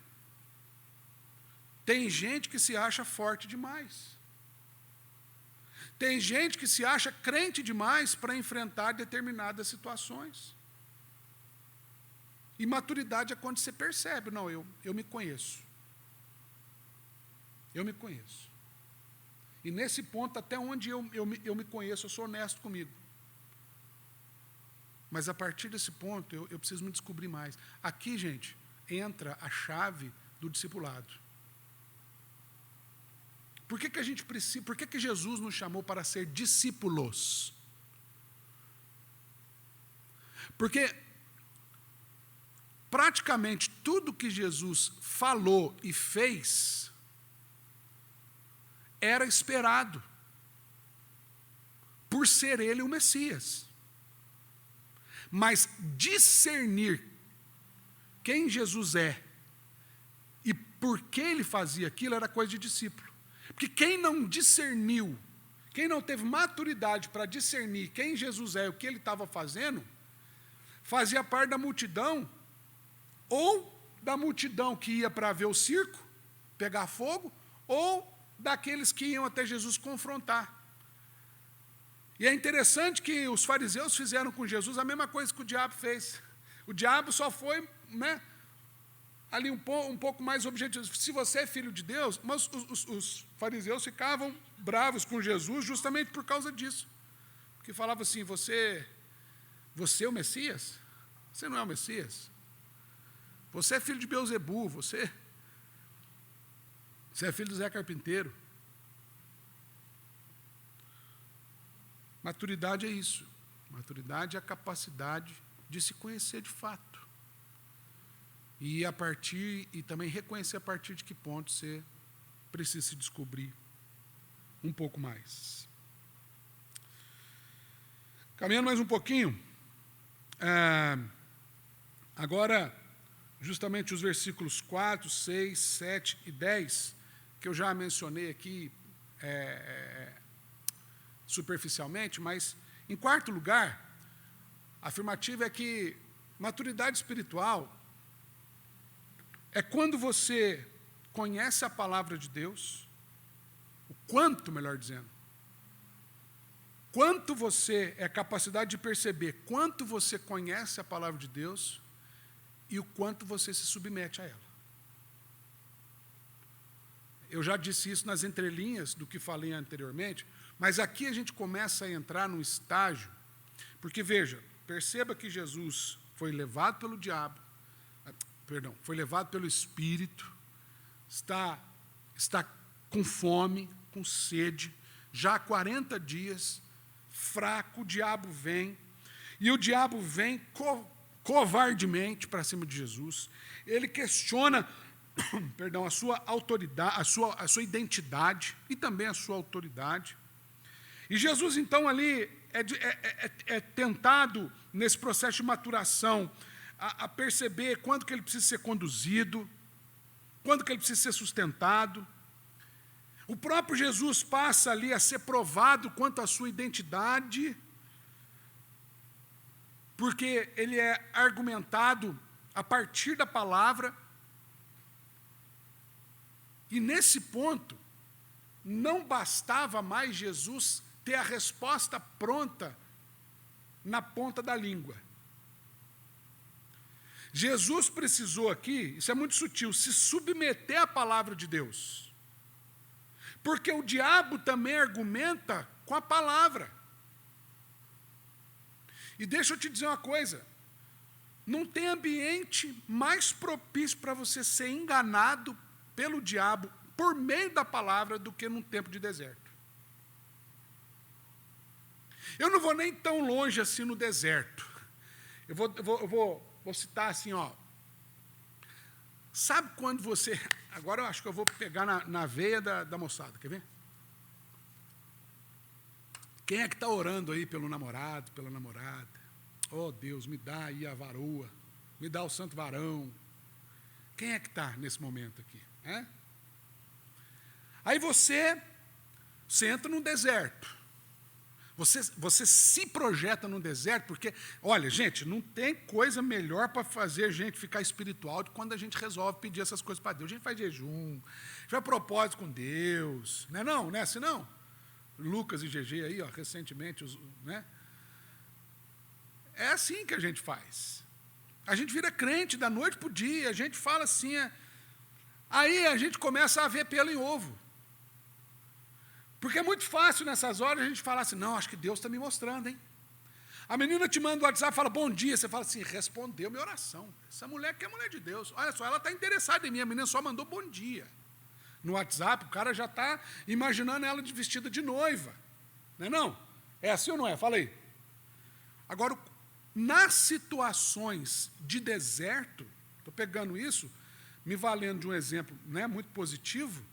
Tem gente que se acha forte demais. Tem gente que se acha crente demais para enfrentar determinadas situações. E maturidade é quando você percebe, não, eu me conheço. Eu me conheço. E nesse ponto, até onde eu me conheço, eu sou honesto comigo. Mas a partir desse ponto, eu preciso me descobrir mais. Aqui, gente, entra a chave do discipulado. Por que a gente precisa, por que Jesus nos chamou para ser discípulos? Porque praticamente tudo que Jesus falou e fez era esperado, por ser ele o Messias. Mas discernir quem Jesus é e por que ele fazia aquilo era coisa de discípulo. Porque quem não discerniu, quem não teve maturidade para discernir quem Jesus é e o que ele estava fazendo, fazia parte da multidão, ou da multidão que ia para ver o circo, pegar fogo, ou daqueles que iam até Jesus confrontar. E é interessante que os fariseus fizeram com Jesus a mesma coisa que o diabo fez. O diabo só foi, ali um pouco mais objetivo. Se você é filho de Deus, mas os fariseus ficavam bravos com Jesus justamente por causa disso. Porque falavam assim, você é o Messias? Você não é o Messias. Você é filho de Beelzebu, você é filho do Zé Carpinteiro. Maturidade é isso. Maturidade é a capacidade de se conhecer de fato. E também reconhecer a partir de que ponto você precisa se descobrir um pouco mais. Caminhando mais um pouquinho, agora, justamente os versículos 4, 6, 7 e 10, que eu já mencionei aqui superficialmente, mas, em quarto lugar, a afirmativa é que maturidade espiritual é quando você conhece a palavra de Deus, o quanto, melhor dizendo, quanto você é capacidade de perceber quanto você conhece a palavra de Deus e o quanto você se submete a ela. Eu já disse isso nas entrelinhas do que falei anteriormente, mas aqui a gente começa a entrar num estágio, porque veja, perceba que Jesus foi levado pelo diabo, foi levado pelo Espírito, está com fome, com sede, já há 40 dias, fraco, o diabo vem covardemente para cima de Jesus, ele questiona, a sua autoridade, a sua identidade e também a sua autoridade. E Jesus, então, ali é tentado, nesse processo de maturação, a perceber quando que ele precisa ser conduzido, quando que ele precisa ser sustentado. O próprio Jesus passa ali a ser provado quanto à sua identidade, porque ele é argumentado a partir da palavra. E nesse ponto, não bastava mais Jesus ter a resposta pronta na ponta da língua. Jesus precisou aqui, isso é muito sutil, se submeter à palavra de Deus. Porque o diabo também argumenta com a palavra. E deixa eu te dizer uma coisa, não tem ambiente mais propício para você ser enganado pelo diabo por meio da palavra do que num tempo de deserto. Eu não vou nem tão longe assim no deserto. Eu vou citar assim, ó. Sabe quando você... Agora eu acho que eu vou pegar na veia da moçada, quer ver? Quem é que está orando aí pelo namorado, pela namorada? Oh, Deus, me dá aí a varoa, me dá o santo varão. Quem é que está nesse momento aqui? Aí você entra num deserto. Você se projeta num deserto, porque, olha, gente, não tem coisa melhor para fazer a gente ficar espiritual do que quando a gente resolve pedir essas coisas para Deus. A gente faz jejum, a gente faz propósito com Deus, não é assim não? Lucas e GG aí, ó, recentemente, né? É assim que a gente faz. A gente vira crente da noite para o dia, a gente fala assim, aí a gente começa a ver pelo em ovo. Porque é muito fácil nessas horas a gente falar assim, não, acho que Deus está me mostrando, hein? A menina te manda o WhatsApp e fala, bom dia, você fala assim, respondeu minha oração. Essa mulher que é mulher de Deus, olha só, ela está interessada em mim, a menina só mandou bom dia. no WhatsApp, o cara já está imaginando ela de vestida de noiva. Não é não? É assim ou não é? Fala aí. Agora, nas situações de deserto, estou pegando isso, me valendo de um exemplo, né, muito positivo,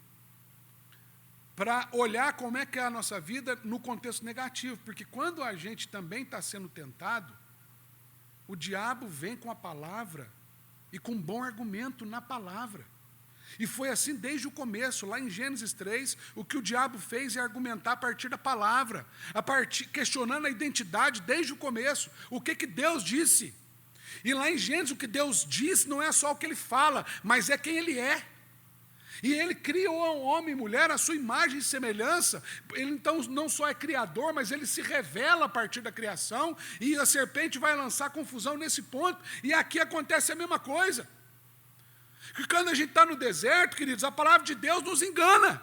para olhar como é que é a nossa vida no contexto negativo. Porque quando a gente também está sendo tentado, o diabo vem com a palavra e com um bom argumento na palavra. E foi assim desde o começo, lá em Gênesis 3, o que o diabo fez é argumentar a partir da palavra, questionando a identidade desde o começo, o que Deus disse. E lá em Gênesis o que Deus diz não é só o que Ele fala, mas é quem Ele é. E Ele criou um homem e mulher à sua imagem e semelhança. Ele então não só é criador, mas Ele se revela a partir da criação, e a serpente vai lançar confusão nesse ponto, e aqui acontece a mesma coisa. Que quando a gente está no deserto, queridos, a palavra de Deus nos engana.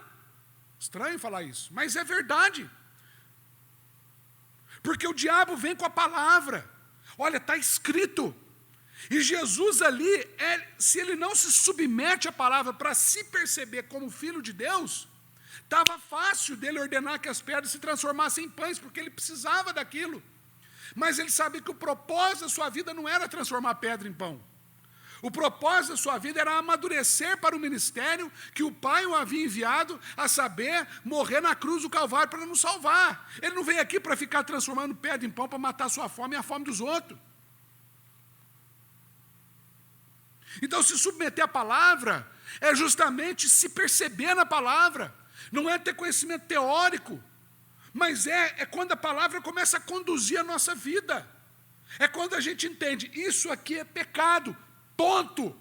Estranho falar isso, mas é verdade. Porque o diabo vem com a palavra. Olha, está escrito. E Jesus ali, se ele não se submete à palavra para se perceber como filho de Deus, estava fácil dele ordenar que as pedras se transformassem em pães, porque ele precisava daquilo. Mas ele sabia que o propósito da sua vida não era transformar pedra em pão. O propósito da sua vida era amadurecer para o ministério que o Pai o havia enviado, a saber, morrer na cruz do Calvário para nos salvar. Ele não veio aqui para ficar transformando pedra em pão para matar a sua fome e a fome dos outros. Então, se submeter à palavra é justamente se perceber na palavra. Não é ter conhecimento teórico, mas é quando a palavra começa a conduzir a nossa vida. É quando a gente entende, isso aqui é pecado. Ponto.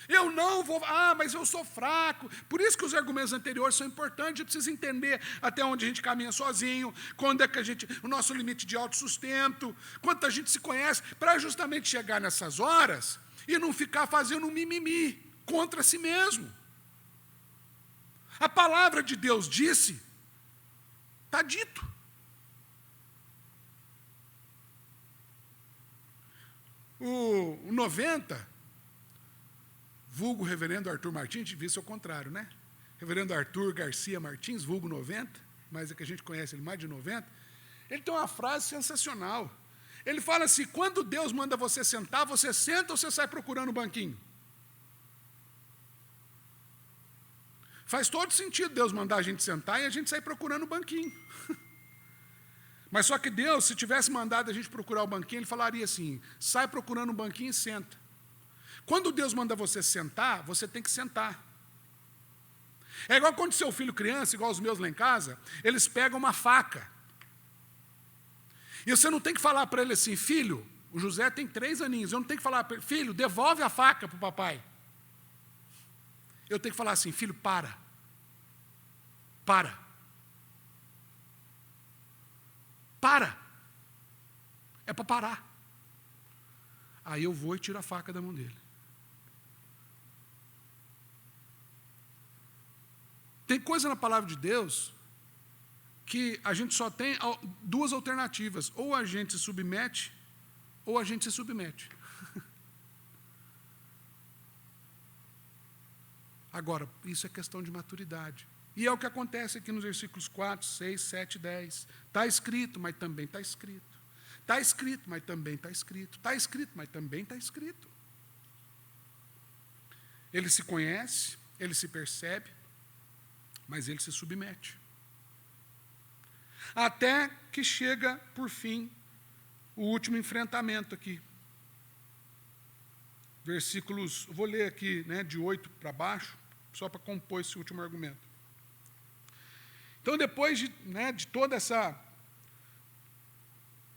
Eu não vou, mas eu sou fraco. Por isso que os argumentos anteriores são importantes. A gente precisa entender até onde a gente caminha sozinho, quando é que o nosso limite de autossustento, quanto a gente se conhece, para justamente chegar nessas horas e não ficar fazendo um mimimi contra si mesmo. A palavra de Deus disse, está dito. O 90, vulgo reverendo Arthur Martins, a gente viu isso ao contrário, né? Reverendo Arthur Garcia Martins, vulgo 90, mas é que a gente conhece ele mais de 90, ele tem uma frase sensacional. Ele fala assim, quando Deus manda você sentar, você senta ou você sai procurando o banquinho? Faz todo sentido Deus mandar a gente sentar e a gente sair procurando o banquinho. Mas só que Deus, se tivesse mandado a gente procurar o banquinho, Ele falaria assim, sai procurando um banquinho e senta. Quando Deus manda você sentar, você tem que sentar. É igual quando seu filho criança, igual os meus lá em casa, eles pegam uma faca. E você não tem que falar para ele assim, filho, o José tem 3 aninhos, eu não tenho que falar para ele, filho, devolve a faca para o papai. Eu tenho que falar assim, filho, para. Para. Para. É para parar. Aí eu vou e tiro a faca da mão dele. Tem coisa na palavra de Deus que a gente só tem 2 alternativas. Ou a gente se submete, ou a gente se submete. Agora, isso é questão de maturidade. E é o que acontece aqui nos versículos 4, 6, 7 e 10. Está escrito, mas também está escrito. Está escrito, mas também está escrito. Está escrito, mas também está escrito. Ele se conhece, ele se percebe, mas ele se submete. Até que chega, por fim, o último enfrentamento aqui. Versículos, vou ler aqui, né, de 8 para baixo, só para compor esse último argumento. Então, depois de toda essa,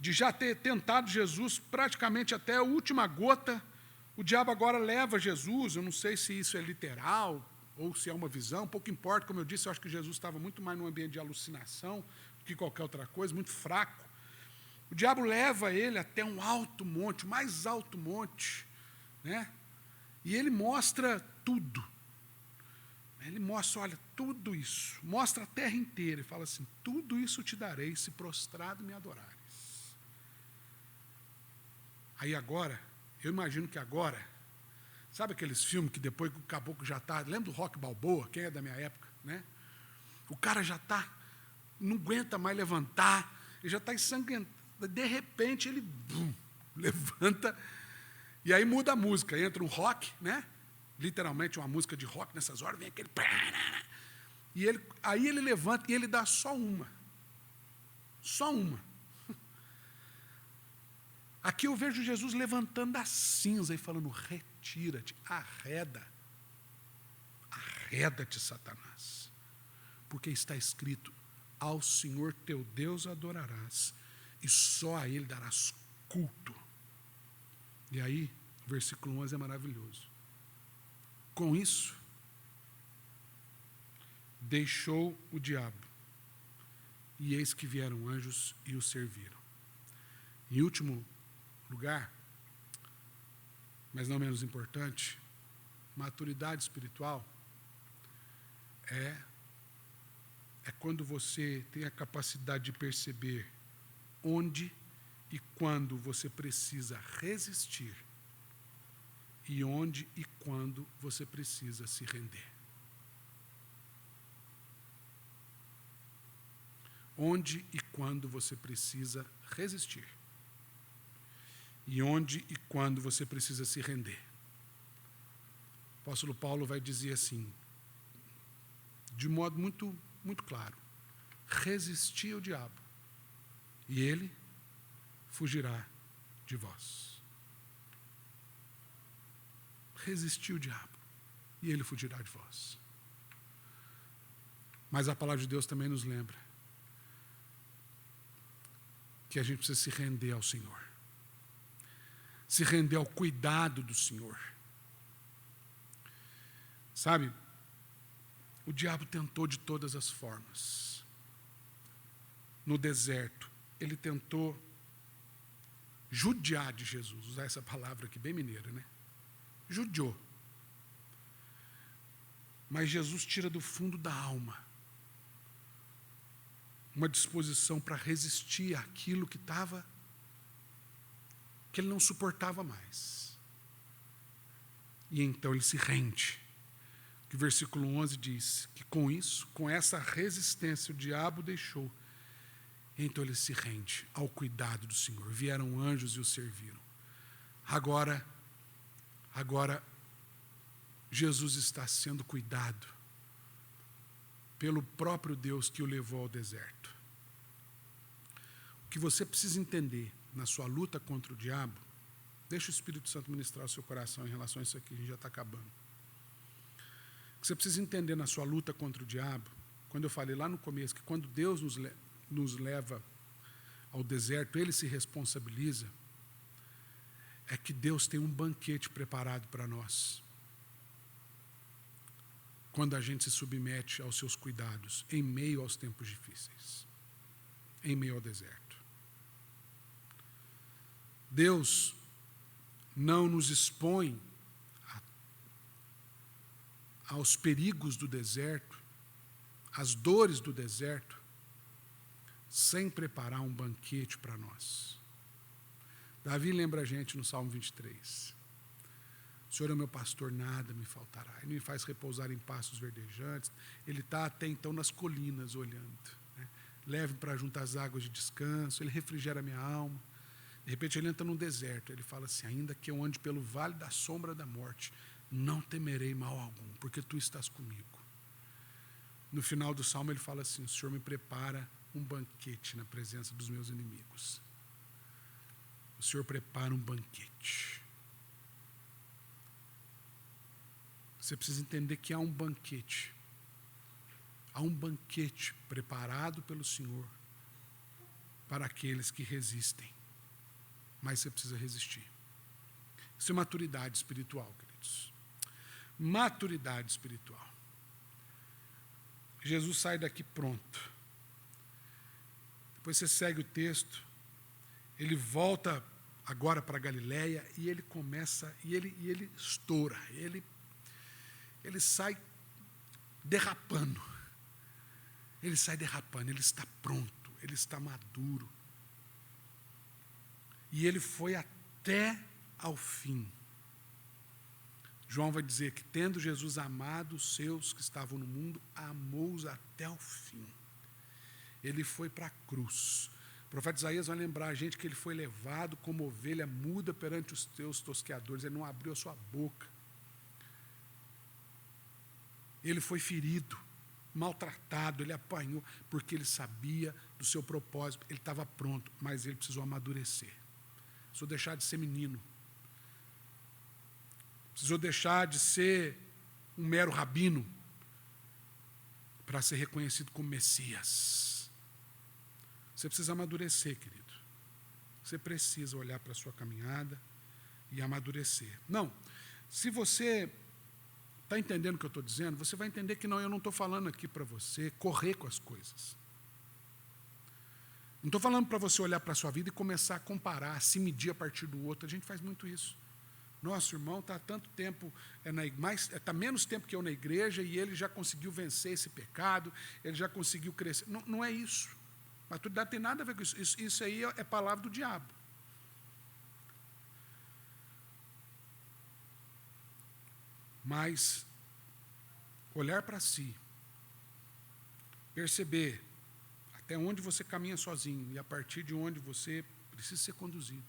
de já ter tentado Jesus praticamente até a última gota, o diabo agora leva Jesus, eu não sei se isso é literal, ou se é uma visão, pouco importa, como eu disse, eu acho que Jesus estava muito mais num ambiente de alucinação do que qualquer outra coisa, muito fraco. O diabo leva ele até um alto monte, mais alto monte, né? E ele mostra tudo. Ele mostra, olha, tudo isso, mostra a terra inteira e fala assim, tudo isso te darei se prostrado me adorares. Aí agora, eu imagino que agora, Sabe aqueles filmes que depois que o caboclo já está... Lembra do Rock Balboa? Quem é da minha época, né? O cara já está... Não aguenta mais levantar. Ele já está ensanguentado. De repente, ele levanta. E aí muda a música. Entra um rock, né? Literalmente uma música de rock. Nessas horas vem aquele... E aí ele levanta e ele dá só uma. Só uma. Aqui eu vejo Jesus levantando a cinza e falando, retira-te, arreda-te, Satanás. Porque está escrito, ao Senhor teu Deus adorarás, e só a Ele darás culto. E aí, o versículo 11 é maravilhoso. Com isso, deixou o diabo, e eis que vieram anjos e o serviram. Em último lugar, mas não menos importante, maturidade espiritual é quando você tem a capacidade de perceber onde e quando você precisa resistir e onde e quando você precisa se render. Onde e quando você precisa resistir. E onde e quando você precisa se render. O apóstolo Paulo vai dizer assim, de modo muito, muito claro, resisti ao diabo, e ele fugirá de vós. Resisti ao diabo, e ele fugirá de vós. Mas a palavra de Deus também nos lembra que a gente precisa se render ao Senhor. Se render ao cuidado do Senhor. Sabe, o diabo tentou de todas as formas. No deserto, ele tentou judiar de Jesus, usar essa palavra aqui bem mineira, né? Judiou. Mas Jesus tira do fundo da alma uma disposição para resistir àquilo que ele não suportava mais. E então ele se rende. Que o versículo 11 diz que com isso, com essa resistência, o diabo deixou. Então ele se rende ao cuidado do Senhor. Vieram anjos e o serviram. Agora, Jesus está sendo cuidado pelo próprio Deus que o levou ao deserto. O que você precisa entender na sua luta contra o diabo, deixa o Espírito Santo ministrar o seu coração em relação a isso aqui, a gente já está acabando. O que você precisa entender na sua luta contra o diabo, quando eu falei lá no começo, que quando Deus nos leva ao deserto, Ele se responsabiliza, é que Deus tem um banquete preparado para nós. Quando a gente se submete aos seus cuidados, em meio aos tempos difíceis, em meio ao deserto. Deus não nos expõe aos perigos do deserto, às dores do deserto, sem preparar um banquete para nós. Davi lembra a gente no Salmo 23. O Senhor é o meu pastor, nada me faltará. Ele me faz repousar em pastos verdejantes. Ele está até então nas colinas olhando. Né? Leve para junto às águas de descanso. Ele refrigera a minha alma. De repente ele entra num deserto. Ele fala assim, ainda que eu ande pelo vale da sombra da morte, não temerei mal algum, porque tu estás comigo. No final do Salmo ele fala assim, o Senhor me prepara um banquete na presença dos meus inimigos. O Senhor prepara um banquete. Você precisa entender que há um banquete. Há um banquete preparado pelo Senhor para aqueles que resistem. Mas você precisa resistir. Isso é maturidade espiritual, queridos. Maturidade espiritual. Jesus sai daqui pronto. Depois você segue o texto. Ele volta agora para Galiléia e ele começa, e ele estoura. Ele sai derrapando. Ele sai derrapando, ele está pronto, ele está maduro. E ele foi até ao fim. João vai dizer que, tendo Jesus amado os seus que estavam no mundo, amou-os até o fim. Ele foi para a cruz. O profeta Isaías vai lembrar a gente que ele foi levado como ovelha muda perante os teus tosqueadores. Ele não abriu a sua boca. Ele foi ferido, maltratado, ele apanhou, porque ele sabia do seu propósito. Ele estava pronto, mas ele precisou amadurecer. Precisou deixar de ser menino. Precisou deixar de ser um mero rabino para ser reconhecido como Messias. Você precisa amadurecer, querido. Você precisa olhar para a sua caminhada e amadurecer. Não, se você está entendendo o que eu estou dizendo, você vai entender que eu não estou falando aqui para você correr com as coisas. Não estou falando para você olhar para a sua vida e começar a comparar, a se medir a partir do outro. A gente faz muito isso. Nosso irmão está há tanto tempo, está menos tempo que eu na igreja e ele já conseguiu vencer esse pecado, ele já conseguiu crescer. Não, não é isso. Maturidade tem nada a ver com isso. Isso aí é palavra do diabo. Mas olhar para si, perceber até onde você caminha sozinho e a partir de onde você precisa ser conduzido.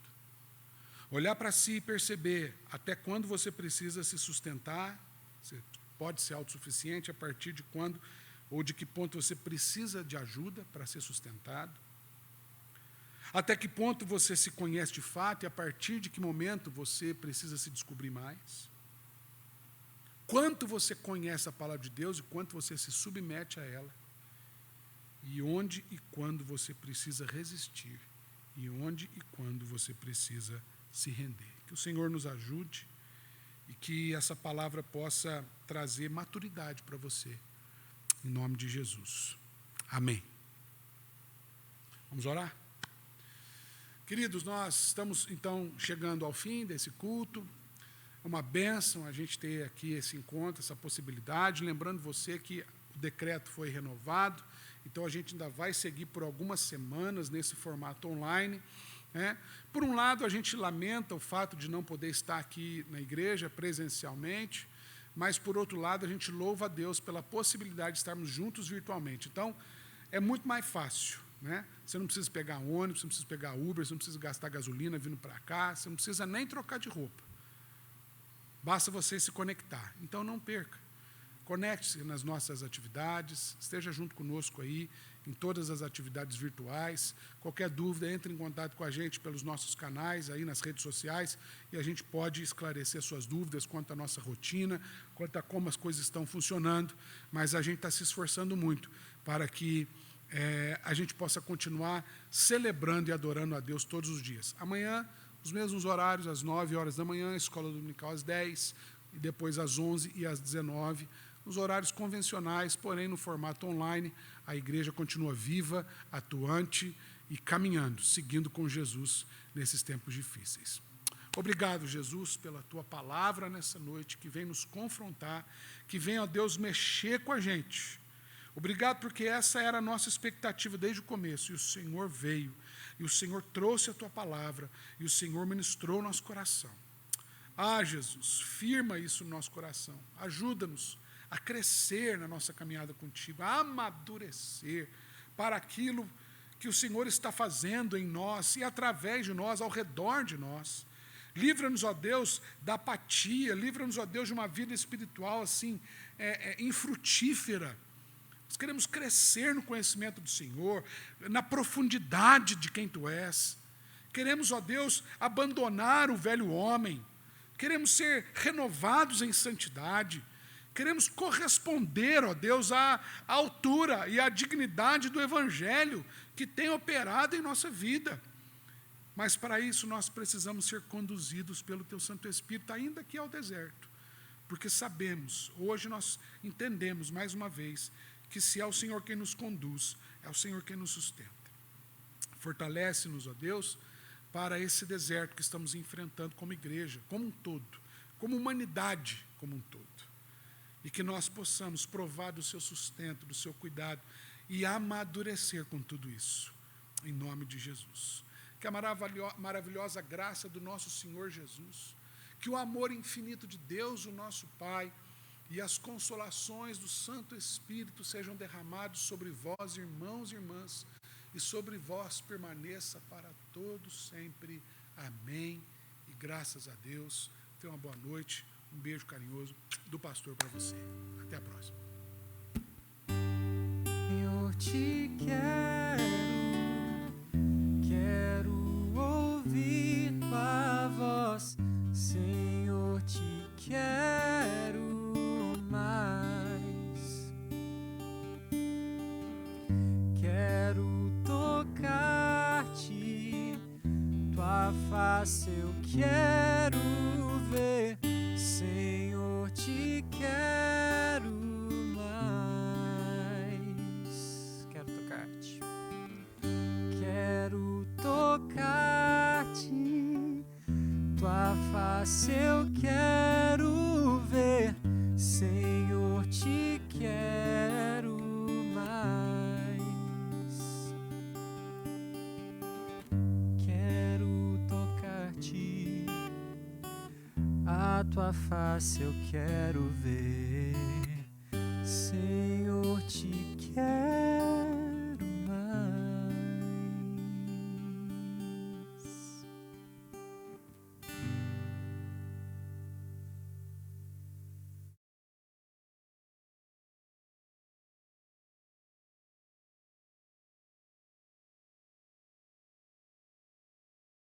Olhar para si e perceber até quando você precisa se sustentar, você pode ser autossuficiente, a partir de quando ou de que ponto você precisa de ajuda para ser sustentado. Até que ponto você se conhece de fato e a partir de que momento você precisa se descobrir mais. Quanto você conhece a palavra de Deus e quanto você se submete a ela. E onde e quando você precisa resistir. E onde e quando você precisa se render. Que o Senhor nos ajude e que essa palavra possa trazer maturidade para você. Em nome de Jesus. Amém. Vamos orar? Queridos, nós estamos então chegando ao fim desse culto. É uma bênção a gente ter aqui esse encontro, essa possibilidade. Lembrando você que o decreto foi renovado, então a gente ainda vai seguir por algumas semanas nesse formato online. Por um lado, a gente lamenta o fato de não poder estar aqui na igreja presencialmente, mas, por outro lado, a gente louva a Deus pela possibilidade de estarmos juntos virtualmente. Então, é muito mais fácil. Você não precisa pegar ônibus, você não precisa pegar Uber, você não precisa gastar gasolina vindo para cá, você não precisa nem trocar de roupa. Basta você se conectar. Então, não perca. Conecte-se nas nossas atividades, esteja junto conosco aí, em todas as atividades virtuais. Qualquer dúvida, entre em contato com a gente pelos nossos canais, aí nas redes sociais, e a gente pode esclarecer suas dúvidas quanto à nossa rotina, quanto a como as coisas estão funcionando, mas a gente está se esforçando muito para que a gente possa continuar celebrando e adorando a Deus todos os dias. Amanhã, os mesmos horários, às 9 horas da manhã, escola dominical às 10, e depois às 11 e às 19, nos horários convencionais, porém no formato online, a igreja continua viva, atuante e caminhando, seguindo com Jesus nesses tempos difíceis. Obrigado, Jesus, pela tua palavra nessa noite, que vem nos confrontar, que vem, ó Deus, mexer com a gente. Obrigado porque essa era a nossa expectativa desde o começo, e o Senhor veio, e o Senhor trouxe a tua palavra, e o Senhor ministrou o nosso coração. Ah, Jesus, firma isso no nosso coração, ajuda-nos a crescer na nossa caminhada contigo, a amadurecer para aquilo que o Senhor está fazendo em nós e através de nós, ao redor de nós. Livra-nos, ó Deus, da apatia, livra-nos, ó Deus, de uma vida espiritual assim, infrutífera. Nós queremos crescer no conhecimento do Senhor, na profundidade de quem Tu és. Queremos, ó Deus, abandonar o velho homem. Queremos ser renovados em santidade. Queremos corresponder, ó Deus, à altura e à dignidade do Evangelho que tem operado em nossa vida. Mas para isso nós precisamos ser conduzidos pelo Teu Santo Espírito, ainda aqui ao deserto. Porque sabemos, hoje nós entendemos mais uma vez, que se é o Senhor quem nos conduz, é o Senhor quem nos sustenta. Fortalece-nos, ó Deus, para esse deserto que estamos enfrentando como igreja, como um todo, como humanidade como um todo. E que nós possamos provar do Seu sustento, do Seu cuidado e amadurecer com tudo isso, em nome de Jesus. Que a maravilhosa graça do nosso Senhor Jesus, Que o amor infinito de Deus, o nosso Pai, e as consolações do Santo Espírito sejam derramados sobre vós, irmãos e irmãs, e sobre vós permaneça para todos sempre. Amém. E graças a Deus. Tenha uma boa noite. Um beijo carinhoso do pastor para você. Até a próxima. Eu te quero ouvir tua voz, Senhor, te quero mais. Quero tocar-te, tua face eu quero ver, Senhor, te quero mais. Quero tocar-te. Quero tocar-te, tua face eu quero ver, Senhor, te quero mais. Quero tocar-te, a tua face eu quero ver.